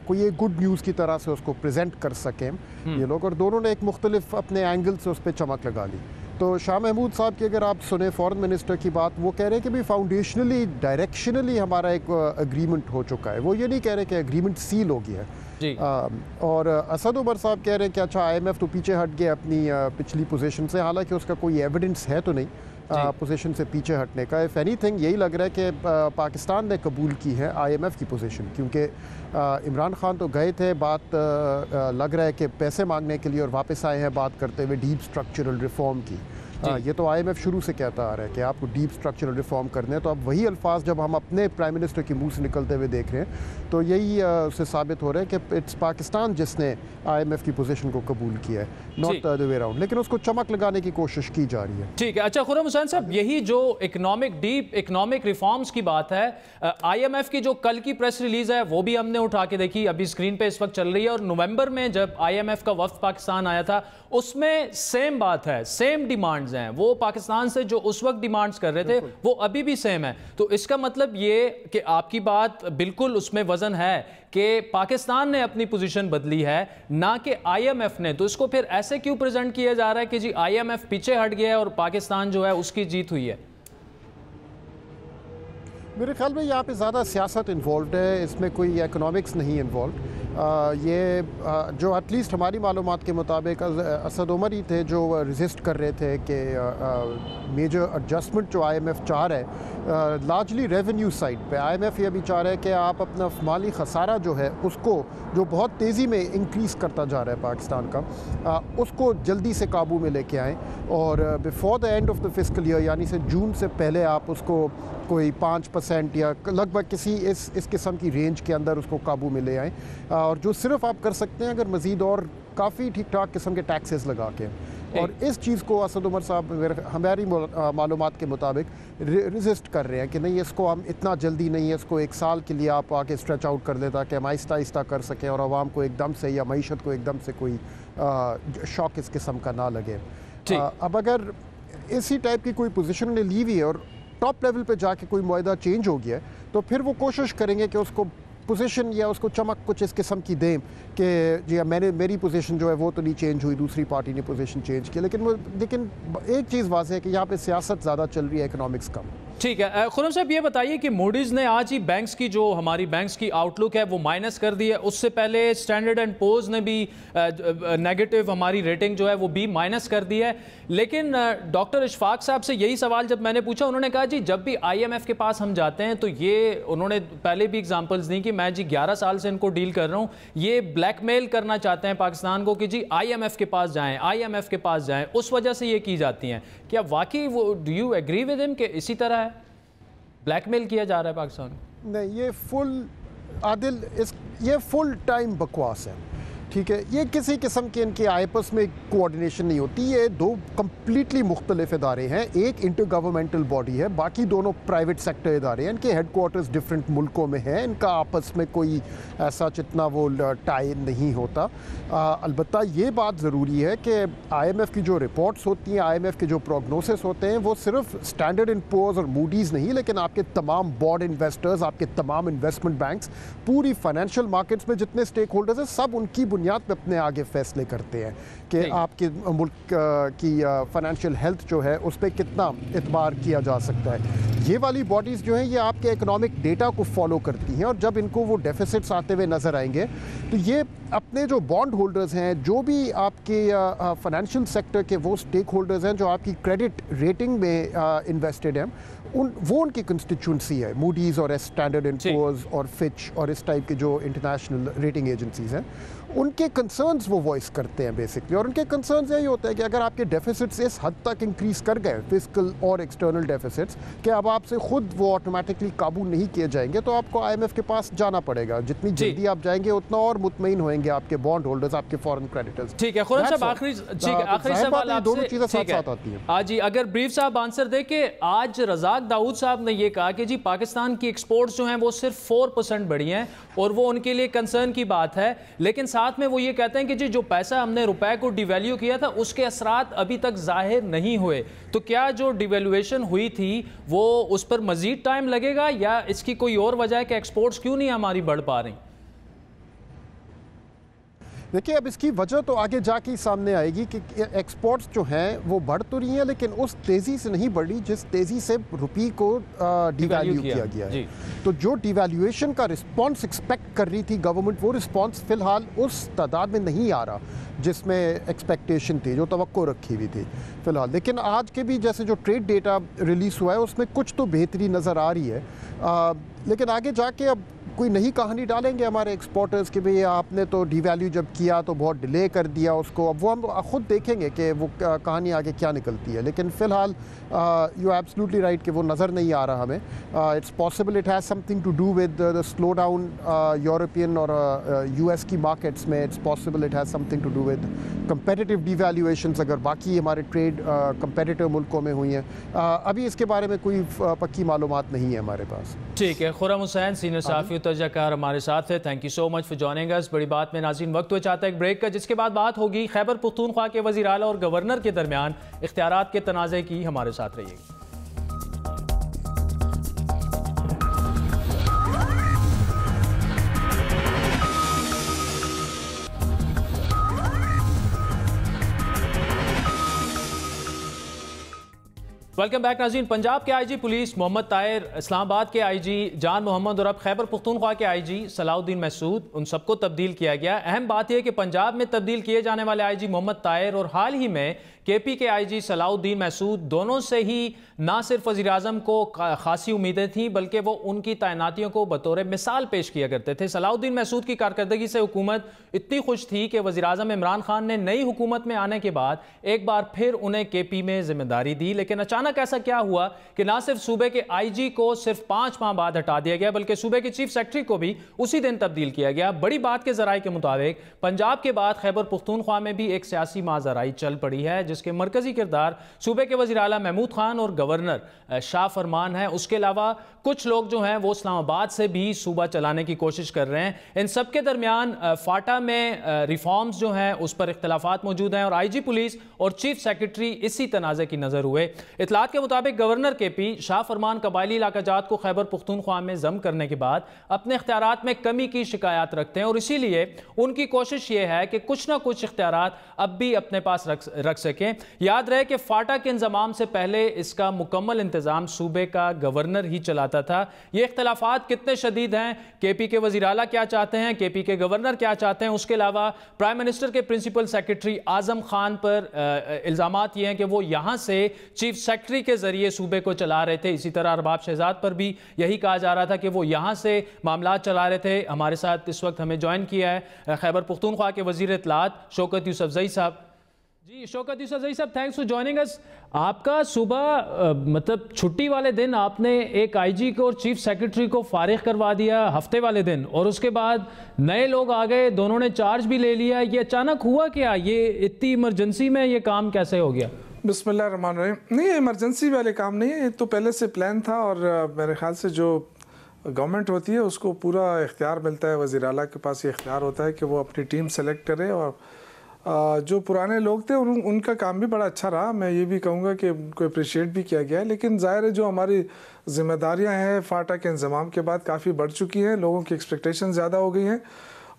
कोई एक गुड न्यूज़ की तरह से उसको प्रेजेंट कर सकें ये लोग, और दोनों ने एक मुख्तलिफ अपने एंगल से उस पर चमक लगा ली। तो शाह महमूद साहब की अगर आप सुने फॉरेन मिनिस्टर की बात, वो कह रहे हैं कि भाई फाउंडेशनली डायरेक्शनली हमारा एक एग्रीमेंट हो चुका है। वो ये नहीं कह रहे कि एग्रीमेंट सील हो गया है। और असद उमर साहब कह रहे हैं कि अच्छा IMF तो पीछे हट गया अपनी पिछली पोजीशन से, हालांकि उसका कोई एविडेंस है तो नहीं पोजीशन से पीछे हटने का। इफ़ एनीथिंग यही लग रहा है कि पाकिस्तान ने कबूल की है IMF की पोजीशन, क्योंकि इमरान खान तो गए थे, बात लग रहा है कि पैसे मांगने के लिए, और वापस आए हैं बात करते हुए डीप स्ट्रक्चरल रिफॉर्म की। ये तो IMF शुरू से कहता आ रहा है कि आपको डीप स्ट्रक्चरल रिफॉर्म करने हैं। तो अब वही अल्फाज जब हम अपने प्राइम मिनिस्टर के मुंह से निकलते हुए देख रहे हैं तो यही उससे साबित हो रहा है कि इट्स पाकिस्तान जिसने IMF की पोजीशन को कबूल किया है, not the other way around. लेकिन उसको चमक लगाने की कोशिश की जा रही है। ठीक है। अच्छा खुर्रम हुसैन साहब, यही जो डीप इकोनॉमिक रिफॉर्म्स की बात है, IMF की जो कल की प्रेस रिलीज है वो भी हमने उठा के देखी, अभी स्क्रीन पे इस वक्त चल रही है। और नवंबर में जब IMF का वफ्द पाकिस्तान आया था उसमें सेम बात है, सेम डिमांड्स हैं। वो पाकिस्तान से जो उस वक्त डिमांड्स कर रहे थे वो अभी भी सेम है। तो इसका मतलब ये कि आपकी बात बिल्कुल उसमें वजन है कि पाकिस्तान ने अपनी पोजीशन बदली है, ना कि IMF ने। तो इसको फिर ऐसे क्यों प्रेजेंट किया जा रहा है कि जी IMF पीछे हट गया है और पाकिस्तान जो है उसकी जीत हुई है? मेरे ख्याल में यहाँ पे ज़्यादा सियासत इन्वॉल्व है, इसमें कोई इकोनॉमिक्स नहीं इन्वॉल्व। ये जो एटलीस्ट हमारी मालूमात के मुताबिक असद उमर ही थे जो रेजिस्ट कर रहे थे कि मेजर एडजस्टमेंट जो IMF चाह रहा है लार्जली रेवेन्यू साइड पे। IMF ये भी चाह रहा है कि आप अपना माली खसारा जो है उसको, जो बहुत तेज़ी में इंक्रीज़ करता जा रहा है पाकिस्तान का, उसको जल्दी से काबू में लेके आएँ और before the end of the fiscal year यानी से जून से पहले आप उसको कोई 5% या लगभग किसी इस किस्म की रेंज के अंदर उसको काबू में ले आएँ। और जो सिर्फ आप कर सकते हैं अगर मज़ीद और काफ़ी ठीक ठाक किस्म के टैक्सेस लगा के। और इस चीज़ को असद उमर साहब हमारी मालूमात के मुताबिक रेजिस्ट कर रहे हैं कि नहीं, इसको हम इतना जल्दी नहीं है, इसको 1 साल के लिए आप आके स्ट्रेच आउट कर देता कि हम आहिस्ता आहिस्ता कर सकें और आवाम को एकदम से या मईशत को एकदम से कोई शॉक इस किस्म का ना लगे। अब अगर इसी टाइप की कोई पोजीशन ने ली हुई है और टॉप लेवल पे जाके कोई मुआहदा चेंज हो गया है तो फिर वो कोशिश करेंगे कि उसको पोजीशन या उसको चमक कुछ इस किस्म की दें कि जी मेरी पोजीशन जो है वो तो नहीं चेंज हुई, दूसरी पार्टी ने पोजीशन चेंज की। लेकिन एक चीज़ वाज़ेह है कि यहाँ पे सियासत ज़्यादा चल रही है, इकोनॉमिक्स कम। ठीक है। खुर्रम साहब ये बताइए कि मूडीज़ ने आज ही बैंक्स की जो हमारी बैंक्स की आउटलुक है वो माइनस कर दी है। उससे पहले स्टैंडर्ड एंड पोर्स ने भी नेगेटिव हमारी रेटिंग जो है वो भी माइनस कर दी है। लेकिन डॉक्टर इशफाक साहब से यही सवाल जब मैंने पूछा, उन्होंने कहा जी जब भी IMF के पास हम जाते हैं तो ये, उन्होंने पहले भी एग्जांपल्स दी कि मैं जी 11 साल से इनको डील कर रहा हूँ, ये ब्लैकमेल करना चाहते हैं पाकिस्तान को कि जी IMF के पास जाएँ, IMF के पास जाएँ, उस वजह से ये की जाती हैं। क्या वाकई वो, do you agree with him कि इसी तरह है, ब्लैकमेल किया जा रहा है पाकिस्तान? नहीं, ये ये फुल टाइम बकवास है। ठीक है, ये किसी किस्म के इनके आपस में कोऑर्डिनेशन नहीं होती। ये दो कम्प्लीटली मुख्तलिफ इदारे हैं, एक इंटर गवर्नमेंटल बॉडी है, बाकी दोनों प्राइवेट सेक्टर इदारे हैं। इनके हेडक्वार्टर्स डिफरेंट मुल्कों में हैं, इनका आपस में कोई ऐसा जितना वो टाई नहीं होता। अलबत्ता ये बात ज़रूरी है कि IMF की जो रिपोर्ट्स होती हैं, IMF के जो प्रोग्नोसिस होते हैं, वो सिर्फ स्टैंडर्ड एंड पुअर्स और मूडीज़ नहीं, लेकिन आपके तमाम बॉन्ड इन्वेस्टर्स, आपके तमाम इन्वेस्टमेंट बैंक्स, पूरी फाइनेंशियल मार्केट्स में जितने स्टेक होल्डर्स हैं, सब उनकी बुनियाद पे अपने आगे फैसले करते हैं कि आपके मुल्क की फाइनेंशियल हेल्थ जो है उस पर कितना एतबार किया जा सकता है। ये वाली बॉडीज़ जो हैं ये आपके इकोनॉमिक डेटा को फॉलो करती हैं और जब इनको वो डेफिसिट्स आते हुए नज़र आएंगे तो ये अपने जो बॉन्ड होल्डर्स हैं, जो भी आपके फाइनेंशियल सेक्टर के वो स्टेक होल्डर्स हैं जो आपकी क्रेडिट रेटिंग में इन्वेस्टेड हैं, वो उनकी कंस्टिट्यूंसी है। मूडीज़ और स्टैंडर्ड एंड पुअर्स और फिच और इस टाइप के जो इंटरनेशनल रेटिंग एजेंसीज़ हैं, उनके कंसर्न्स वो वॉइस करते हैं बेसिकली। और उनके कंसर्न्स यही होता है कि अगर आपके डेफिसिट्स इस हद तक इंक्रीज़ कर गए, फिस्कल और एक्सटर्नल डेफिसिट्स, कि अब आपसे खुद वो ऑटोमेटिकली काबू नहीं किए जाएंगे, तो आपको IMF के पास जाना पड़ेगा। जितनी जल्दी आप जाएंगे उतना और मुतमईन होएंगे आपके बॉन्ड होल्डर्स, आपके फॉरेन क्रेडिटर्स। ठीक है खुर्रम साहब, आखिरी सवाल आपसे, दोनों चीज़ें साथ साथ आती हैं। आज जी अगर ब्रीफ साहब आंसर दे के, आज रज़ाक दाऊद साहब ने ये कहा कि जी पाकिस्तान की एक्सपोर्ट्स जो हैं वो सिर्फ 4% बढ़ी हैं और वो उनके लिए कंसर्न की बात है, लेकिन साथ में वो ये कहते हैं कि जी जो पैसा हमने रुपए को डिवैल्यू किया था उसके असरात अभी तक जाहिर नहीं हुए। तो क्या जो डिवैल्यूएशन हुई थी वो उस पर मजीद टाइम लगेगा या इसकी कोई और वजह है कि एक्सपोर्ट्स क्यों नहीं हमारी बढ़ पा रही? देखिए, अब इसकी वजह तो आगे जाके सामने आएगी कि एक्सपोर्ट्स जो हैं वो बढ़ तो रही हैं लेकिन उस तेज़ी से नहीं बढ़ रही जिस तेज़ी से रुपये को डिवैल्यू किया गया है। तो जो डिवैल्यूएशन का रिस्पॉन्स एक्सपेक्ट कर रही थी गवर्नमेंट, वो रिस्पॉन्स फ़िलहाल उस तादाद में नहीं आ रहा जिसमें एक्सपेक्टेशन थी, जो तवक्को रखी हुई थी फ़िलहाल। लेकिन आज के भी जैसे जो ट्रेड डेटा रिलीज़ हुआ है उसमें कुछ तो बेहतरी नज़र आ रही है, लेकिन आगे जाके अब कोई नई कहानी डालेंगे हमारे एक्सपोर्टर्स कि भाई आपने तो डीवैल्यू जब किया तो बहुत डिले कर दिया उसको, अब वो हम ख़ुद देखेंगे कि वो कहानी आगे क्या निकलती है। लेकिन फ़िलहाल यू एब्सोल्युटली राइट कि वो नज़र नहीं आ रहा हमें। It's possible it has something to do with the slow down European और US की मार्केट्स में। It's possible it has something to do with competitive devaluations अगर बाकी हमारे ट्रेड कंपेटिटिव मुल्कों में हुई हैं। अभी इसके बारे में कोई पक्की मालूमात नहीं है हमारे पास। ठीक है, खुर्रम हुसैन सीनियर सहाफ़ी तर्जुमाकार हमारे साथ है। Thank you so much for joining अस। बड़ी बात में नाज़रीन वक्त हुआ चाहता है एक ब्रेक का, जिसके बाद बात होगी खैबर पख्तूनख्वा के वज़ीर आला और गवर्नर के दरमियान इख्तियारात के तनाज़े की। हमारे साथ रहिएगा। वेलकम बैक नाज़रीन। पंजाब के IG पुलिस मोहम्मद ताहिर, इस्लामाबाद के IG जान मोहम्मद और अब खैबर पख्तूनख्वा के IG सलाउद्दीन महसूद, उन सबको तब्दील किया गया। अहम बात यह कि पंजाब में तब्दील किए जाने वाले IG मोहम्मद ताहिर और हाल ही में KP के IG सलाउद्दीन महसूद, दोनों से ही ना सिर्फ वज़ीर आज़म को खासी उम्मीदें थीं बल्कि वो उनकी तैनातियों को बतौर मिसाल पेश किया करते थे। सलाउद्दीन महसूद की कारकर्दगी से हुकूमत इतनी खुश थी कि वज़ीर आज़म इमरान खान ने नई हुकूमत में आने के बाद एक बार फिर उन्हें KP में जिम्मेदारी दी। लेकिन अचानक ऐसा क्या हुआ कि ना सिर्फ सूबे के IG को सिर्फ 5 माह बाद हटा दिया गया बल्कि सूबे के चीफ सेक्रेटरी को भी उसी दिन तब्दील किया गया। बड़ी बात के जराये के मुताबिक पंजाब के बाद खैबर पख्तूनख्वा में भी एक सियासी माजराई चल पड़ी है, जिसके मरकजी किरदार सूबे के वज़ीर आला महमूद खान और गवर्नर शाह फरमान है। उसके अलावा कुछ लोग जो हैं वो इस्लामाबाद से भी सूबा चलाने की कोशिश कर रहे हैं। इन सब के दरमियान फाटा में रिफॉर्म्स जो हैं उस पर इख्तलाफात मौजूद हैं और IG पुलिस और चीफ सेक्रेटरी इसी तनाज़े की नज़र हुए। इतलात के मुताबिक गवर्नर KP शाह फरमान कबायली इलाकाजात को खैबर पख्तूनख्वा में जम करने के बाद अपने इख्तियारात में कमी की शिकायत रखते हैं और इसीलिए उनकी कोशिश ये है कि कुछ ना कुछ इख्तियारात अब भी अपने पास रख सकें। याद रहे कि फाटा के इंतजाम से पहले इसका मुकम्मल इंतजाम सूबे का गवर्नर ही चलाता था। ये इख्तलाफात कितने शदीद हैं, KP के वज़ीर आला क्या चाहते हैं, KP के गवर्नर क्या चाहते हैं, उसके अलावा प्राइम मिनिस्टर के प्रिंसिपल सेक्रेटरी आजम खान पर इल्ज़ामात ये हैं कि वो यहाँ से चीफ सेक्रेटरी के जरिए सूबे को चला रहे थे। इसी तरह अरबाब शहजाद पर भी यही कहा जा रहा था कि वो यहाँ से मामला चला रहे थे। हमारे साथ इस वक्त हमें ज्वाइन किया है खैबर पख्तूनख्वा के वज़ीर इत्तलात शौकत यूसुफजई साहब। जी शौकत यूसुफजई साहब, थैंक्स फॉर जॉइनिंग अस। आपका सुबह मतलब छुट्टी वाले दिन आपने एक IG को और चीफ सेक्रेटरी को फारिग करवा दिया हफ्ते वाले दिन, और उसके बाद नए लोग आ गए, दोनों ने चार्ज भी ले लिया। ये अचानक हुआ क्या? ये इतनी इमरजेंसी में ये काम कैसे हो गया? बिस्मिल्लाहिर्रहमानिर्रहीम। नहीं, इमरजेंसी वाले काम नहीं है, ये तो पहले से प्लान था और मेरे ख्याल से जो गवर्नमेंट होती है उसको पूरा इख्तियार मिलता है, वज़ीर आला के पास ये इख्तियार होता है कि वो अपनी टीम सेलेक्ट करे। और जो पुराने लोग थे उनका काम भी बड़ा अच्छा रहा, मैं ये भी कहूँगा कि उनको अप्रिशिएट भी किया गया है। लेकिन ज़ाहिर है जो हमारी ज़िम्मेदारियाँ हैं फाटा के इंतज़ाम के बाद काफ़ी बढ़ चुकी हैं, लोगों की एक्सपेक्टेशन ज़्यादा हो गई हैं।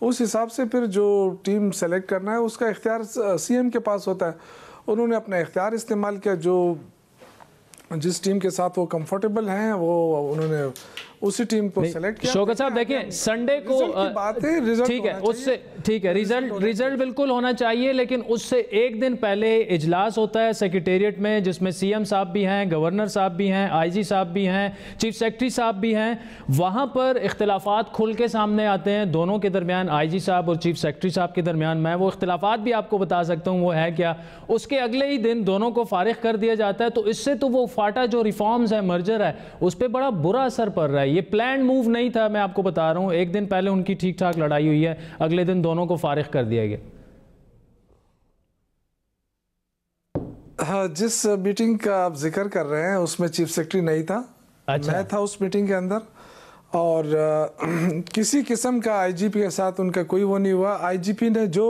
उस हिसाब से फिर जो टीम सेलेक्ट करना है उसका इख्तियार CM के पास होता है। उन्होंने अपना इख्तियार इस्तेमाल किया, जो जिस टीम के साथ वो कंफर्टेबल हैं वो उन्होंने उसी टीम को सेलेक्ट किया। शौकत साहब देखिए, संडे को ठीक है, उससे ठीक है रिजल्ट बिल्कुल होना चाहिए, लेकिन उससे एक दिन पहले इजलास होता है सेक्रेटेरिएट में जिसमें CM साहब भी हैं, गवर्नर साहब भी हैं, IG साहब भी हैं, चीफ सेक्रेटरी साहब भी हैं। वहाँ पर इख्तलाफात खुल के सामने आते हैं दोनों के दरमियान, IG साहब और चीफ सेक्रेटरी साहब के दरमियान। मैं वो इख्तलाफात भी आपको बता सकता हूँ वो है क्या। उसके अगले ही दिन दोनों को फारिग कर दिया जाता है। तो इससे तो वो फाटा जो रिफॉर्म्स है, मर्जर है, उस पर बड़ा बुरा असर पड़ रहा है। ये प्लान मूव नहीं था, मैं आपको बता रहा हूं। एक दिन पहले उनकी ठीक ठाक लड़ाई हुई है, अगले दिन दोनों को फारिग कर दिया गया। हाँ, जिस मीटिंग का आप जिक्र कर रहे हैं उसमें चीफ सेक्रेटरी नहीं था। अच्छा। मैं था उस मीटिंग के अंदर और किसी किस्म का IGP के साथ उनका कोई वो नहीं हुआ। IGP ने जो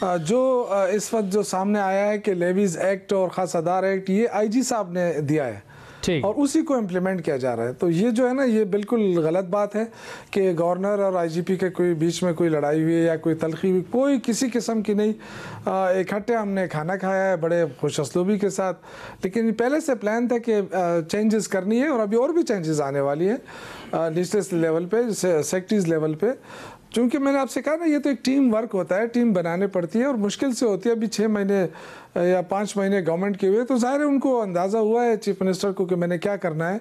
इस वक्त जो सामने आया है कि लेवीज एक्ट और खासादार एक्ट, ये IG साहब ने दिया है और उसी को इम्प्लीमेंट किया जा रहा है। तो ये जो है ना, ये बिल्कुल गलत बात है कि गवर्नर और IGP के कोई बीच में कोई लड़ाई हुई है या कोई तलखी हुई, कोई किसी किस्म की नहीं। इकट्ठे हमने खाना खाया है बड़े खुश असलूबी के साथ। लेकिन पहले से प्लान था कि चेंजेस करनी है और अभी और भी चेंजेस आने वाली है निचले लेवल पे, सेक्रेटरीज लेवल पे। चूँकि मैंने आपसे कहा ना, ये तो एक टीम वर्क होता है, टीम बनाने पड़ती है और मुश्किल से होती है। अभी 6 महीने या 5 महीने गवर्नमेंट के हुए, तो जाहिर है उनको अंदाज़ा हुआ है चीफ मिनिस्टर को कि मैंने क्या करना है,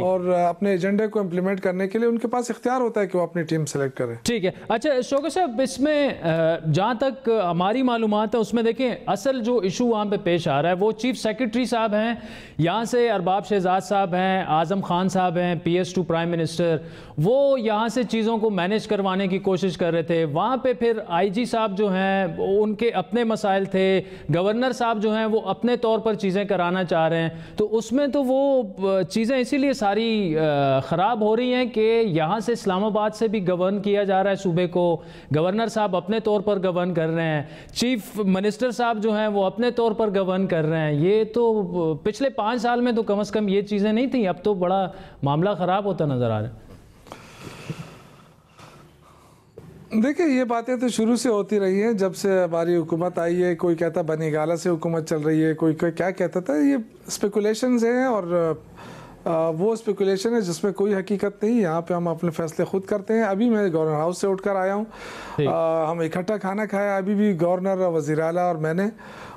और अपने एजेंडे को इम्प्लीमेंट करने के लिए उनके पास इख्तियार होता है कि वो अपनी टीम सेलेक्ट करें। ठीक है। अच्छा शौकत साहब, इसमें जहाँ तक हमारी मालूमात है उसमें देखें, असल जो इशू वहाँ पे पेश आ रहा है वो चीफ सेक्रेटरी साहब हैं, यहाँ से अरबाब शहजाद साहब हैं, आज़म खान साहब हैं, PS2 प्राइम मिनिस्टर, वो यहाँ से चीज़ों को मैनेज करवाने की कोशिश कर रहे थे। वहाँ पे फिर IG साहब जो हैं उनके अपने मसाइल थे, गवर्नर साहब जो हैं वो अपने तौर पर चीज़ें कराना चाह रहे हैं, तो उसमें तो वो चीज़ें इसीलिए सारी ख़राब हो रही हैं कि यहाँ से इस्लामाबाद से भी गवर्न किया जा रहा है सूबे को, गवर्नर साहब अपने तौर पर गवर्न कर रहे हैं, चीफ मिनिस्टर साहब जो हैं वो अपने तौर पर गवर्न कर रहे हैं। ये तो पिछले 5 साल में तो कम से कम ये चीज़ें नहीं थी, अब तो बड़ा मामला ख़राब होता नज़र आ रहा है। देखिए, ये बातें तो शुरू से होती रही हैं, जब से हमारी हुकूमत आई है। कोई कहता बनी गाला से हुकूमत चल रही है, कोई क्या कहता था। ये स्पेकुलेशंस हैं और वो स्पेकुलेशन है जिसमें कोई हकीकत नहीं। यहाँ पे हम अपने फैसले खुद करते हैं। अभी मैं गवर्नर हाउस से उठकर आया हूँ, हम इकट्ठा खाना खाया अभी भी, गवर्नर, वज़ीर आला और मैंने।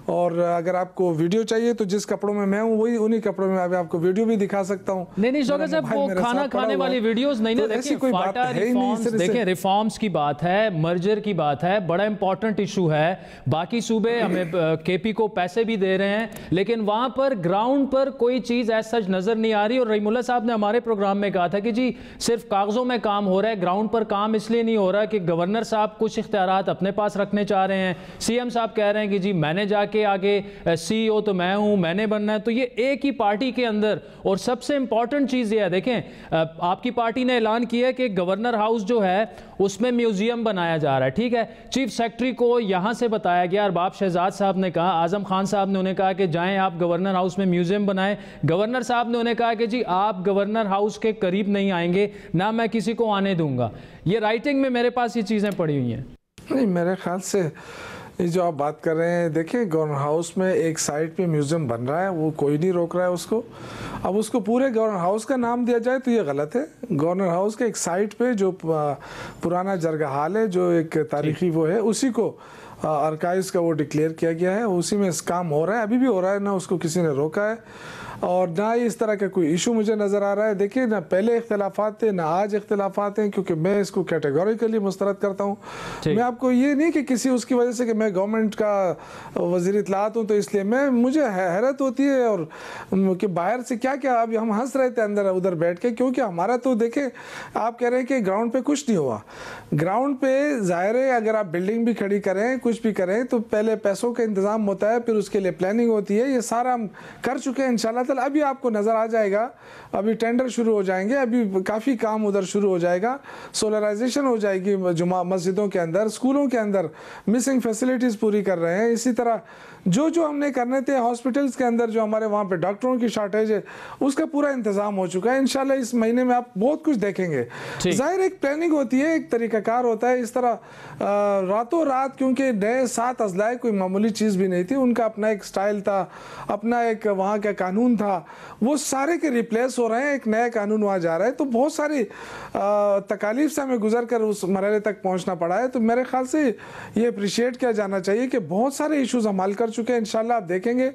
और अगर आपको वीडियो चाहिए तो जिस कपड़ों में मैं हूँ वही उन्हीं कपड़ों में अभी आपको वीडियो भी दिखा सकता हूँ। नहीं शौकत साहब, वो खाना खाने वाली वीडियोस नहीं ना, देखिए फाटा रिफॉर्म्स, देखिए रिफॉर्म्स की बात है, मर्जर की बात है, बड़ा इंपॉर्टेंट इशू है। बाकी सूबे हमें KP को पैसे भी दे रहे हैं, लेकिन वहाँ पर ग्राउंड पर कोई चीज़ ऐसा सच नज़र नहीं आ रही। और रहीमुल्लाह साहब ने हमारे प्रोग्राम में कहा था कि जी सिर्फ कागज़ों में काम हो रहा है, ग्राउंड पर काम इसलिए नहीं हो रहा कि गवर्नर साहब कुछ इख्तियारात अपने पास रखने चाह रहे हैं, CM साहब कह रहे हैं कि जी मैंने जाके आगे CEO तो मैं हूं, मैंने बनना है। तो ये एक ही पार्टी के अंदर, और सबसे इंपॉर्टेंट चीज़ ये है, देखें आपकी पार्टी ने ऐलान किया है कि गवर्नर हाउस जो है उसमें म्यूजियम बनाया जा रहा है, ठीक है। चीफ सेक्रेटरी को यहाँ से बताया गया, अरबाब शहजाद साहब ने कहा, आज़म खान साहब ने उन्हें कहा कि जाएं आप गवर्नर हाउस में म्यूजियम बनाएं। गवर्नर साहब ने उन्हें कहा कि जी आप गवर्नर हाउस के करीब नहीं आएंगे, ना मैं किसी को आने दूंगा। ये राइटिंग में मेरे पास ये चीज़ें पड़ी हुई हैं। नहीं, मेरे ख्याल से ये जो आप बात कर रहे हैं, देखिए गवर्नर हाउस में एक साइड पे म्यूज़ियम बन रहा है, वो कोई नहीं रोक रहा है उसको। अब उसको पूरे गवर्नर हाउस का नाम दिया जाए तो ये गलत है। गवर्नर हाउस के एक साइड पे जो पुराना जरगा हाल है, जो एक तारीखी वो है, उसी को आर्काइव्स का वो डिक्लेयर किया गया है, उसी में काम हो रहा है, अभी भी हो रहा है, ना उसको किसी ने रोका है और ना ही इस तरह का कोई इशू मुझे नज़र आ रहा है। देखिए, ना पहले इख्तिलाफात थे ना आज इख्तिलाफात हैं, क्योंकि मैं इसको कैटेगोरिकली मुस्तरद करता हूँ। मैं आपको ये नहीं कि किसी उसकी वजह से कि मैं गवर्नमेंट का वज़ीर इत्तलात हूँ तो इसलिए मुझे हैरत होती है और कि बाहर से क्या क्या अभी हम हंस रहे थे अंदर उधर बैठ के, क्योंकि हमारा तो देखें, आप कह रहे हैं कि ग्राउंड पे कुछ नहीं हुआ। ग्राउंड पे ज़ाहिर है अगर आप बिल्डिंग भी खड़ी करें, कुछ भी करें, तो पहले पैसों का इंतज़ाम होता है, फिर उसके लिए प्लानिंग होती है। ये सारा हम कर चुके हैं इंशाल्लाह। अभी आपको नज़र आ जाएगा, अभी टेंडर शुरू हो जाएंगे, अभी काफ़ी काम उधर शुरू हो जाएगा, सोलराइजेशन हो जाएगी जुमा मस्जिदों के अंदर, स्कूलों के अंदर मिसिंग फैसिलिटीज़ पूरी कर रहे हैं। इसी तरह जो हमने करने थे हॉस्पिटल्स के अंदर, जो हमारे वहाँ पे डॉक्टरों की शॉर्टेज है, उसका पूरा इंतज़ाम हो चुका है। इंशाल्लाह इस महीने में आप बहुत कुछ देखेंगे। जाहिर एक प्लानिंग होती है, एक तरीक़ाकार होता है। इस तरह रातों रात, क्योंकि नए 7 अजलाए कोई मामूली चीज़ भी नहीं थी, उनका अपना एक स्टाइल था, अपना एक वहाँ का कानून था, वो सारे के रिप्लेस हो रहे हैं, एक नया कानून वहाँ जा रहा है। तो बहुत सारी तकालीफ से हमें गुजर कर उस मरहले तक पहुँचना पड़ा है। तो मेरे ख्याल से ये अप्रिशिएट किया जाना चाहिए कि बहुत सारे इशूज़ हम हल कर चुके हैं। इंशाल्लाह आप देखेंगे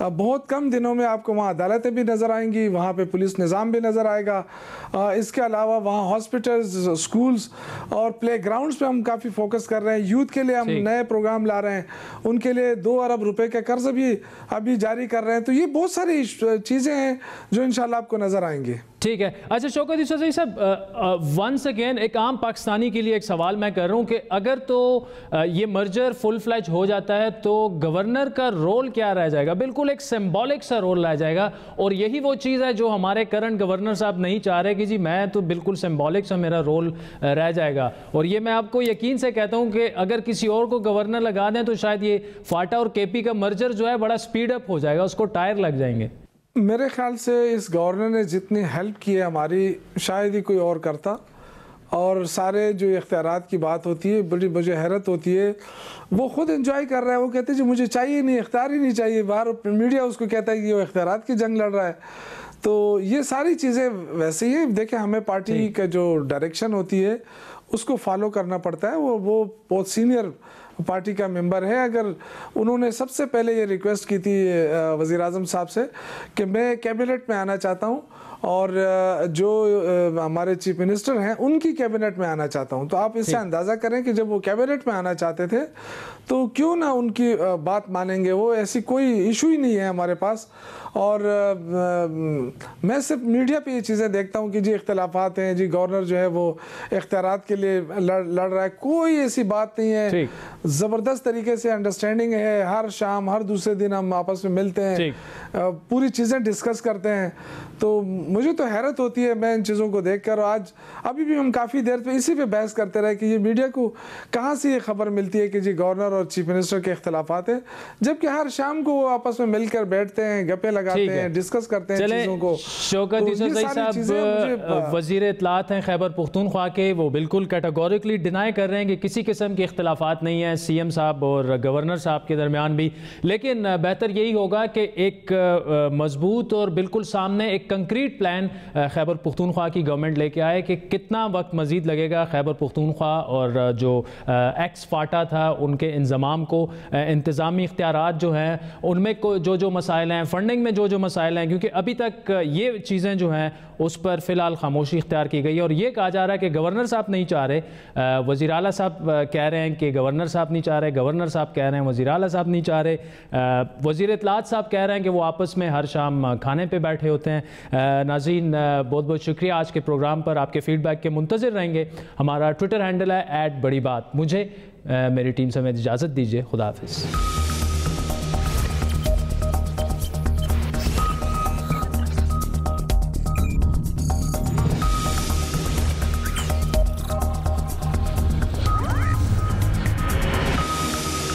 बहुत कम दिनों में आपको वहाँ अदालतें भी नज़र आएंगी, वहाँ पे पुलिस निज़ाम भी नज़र आएगा। इसके अलावा वहाँ हॉस्पिटल्स, स्कूल्स और प्ले ग्राउंड्स पे हम काफ़ी फोकस कर रहे हैं। यूथ के लिए हम नए प्रोग्राम ला रहे हैं, उनके लिए 2 अरब रुपए का कर्ज भी अभी जारी कर रहे हैं। तो ये बहुत सारी चीज़ें हैं जो इंशाल्लाह आपको नज़र आएंगी। ठीक है। अच्छा शौकत यूसुफ़ज़ई साहब, वंस अगेन एक आम पाकिस्तानी के लिए एक सवाल मैं कर रहा हूँ कि अगर तो ये मर्जर फुल फ्लैज हो जाता है तो गवर्नर का रोल क्या रह जाएगा? बिल्कुल एक सिंबॉलिक सा रोल रह जाएगा, और यही वो चीज़ है जो हमारे करंट गवर्नर साहब नहीं चाह रहे कि जी मैं तो बिल्कुल सिंबॉलिक सा मेरा रोल रह जाएगा। और ये मैं आपको यकीन से कहता हूँ कि अगर किसी और को गवर्नर लगा दें तो शायद ये फाटा और KP का मर्जर जो है बड़ा स्पीड अप हो जाएगा, उसको टायर लग जाएंगे। मेरे ख्याल से इस गवर्नर ने जितनी हेल्प की है हमारी, शायद ही कोई और करता। और सारे जो इख्तियारात की बात होती है, बड़ी मुझे हैरत होती है, वो खुद एंजॉय कर रहा है। वो कहते हैं जी मुझे चाहिए नहीं, इख्तियार ही नहीं चाहिए। बाहर मीडिया उसको कहता है कि वो इख्तियारात की जंग लड़ रहा है। तो ये सारी चीज़ें वैसे ही, देखें हमें पार्टी का जो डायरेक्शन होती है उसको फॉलो करना पड़ता है। वो बहुत सीनियर पार्टी का मेंबर है। अगर उन्होंने सबसे पहले ये रिक्वेस्ट की थी वज़ीर आज़म साहब से कि मैं कैबिनेट में आना चाहता हूँ और जो हमारे चीफ मिनिस्टर हैं उनकी कैबिनेट में आना चाहता हूं, तो आप इससे अंदाज़ा करें कि जब वो कैबिनेट में आना चाहते थे तो क्यों ना उनकी बात मानेंगे वो, ऐसी कोई इशू ही नहीं है हमारे पास। और मैं सिर्फ मीडिया पे ये चीज़ें देखता हूँ कि जी इख्तलाफात हैं, जी गवर्नर जो है वो इख्तियारात के लिए लड़ रहा है, कोई ऐसी बात नहीं है। ज़बरदस्त तरीके से अंडरस्टैंडिंग है, हर शाम हर दूसरे दिन हम आपस में मिलते हैं, पूरी चीज़ें डिस्कस करते हैं। तो मुझे तो हैरत होती है मैं इन चीज़ों को देखकर। आज अभी भी हम काफ़ी देर पे इसी पे बहस करते रहे कि ये मीडिया को कहाँ से ये खबर मिलती है कि जी गवर्नर और चीफ मिनिस्टर के इख्तलाफात हैं, जबकि हर शाम को वो आपस में मिलकर बैठते हैं, गप्पे लगाते हैं, डिस्कस करते हैं चीज़ों को। शौकत यूसुफज़ई साहब वज़ीर इत्तलात हैं खैबर पख्तूनख्वा के, वो बिल्कुल कैटेगोरिकली डिनाई कर रहे हैं कि किसी किस्म के इख्तलाफात नहीं है सीएम साहब और गवर्नर साहब के दरमियान भी। लेकिन बेहतर यही होगा कि एक मजबूत और बिल्कुल सामने एक कंक्रीट प्लान खैबर पख्तूनख्वा की गवर्नमेंट लेके आए कि कितना वक्त मजीद लगेगा खैबर पख्तूनख्वा और जो एक्स फाटा था उनके इंतज़ाम को, इंतज़ामी इख्तियारात जो हैं उनमें जो मसाइल हैं, फंडिंग में जो मसाइल हैं, क्योंकि अभी तक ये चीज़ें जो हैं उस पर फ़िलहाल खामोशी इख्तियार की गई है। और ये कहा जा रहा है कि गवर्नर साहब नहीं चाह रहे, वज़ीर आला साहब कह रहे हैं कि गवर्नर साहब नहीं चाह रहे, गवर्नर साहब कह रहे हैं वज़ीर आला साहब नहीं चाह रहे, वज़ीर इत्तलात साहब कह रहे हैं कि वो आपस में हर शाम खाने पे बैठे होते हैं। नाज़रीन बहुत बहुत शुक्रिया, आज के प्रोग्राम पर आपके फ़ीडबैक के मुंतज़िर रहेंगे। हमारा ट्विटर हैंडल है @बड़ी बात। मुझे मेरी टीम समेत इजाज़त दीजिए, खुदा हाफ़िज़।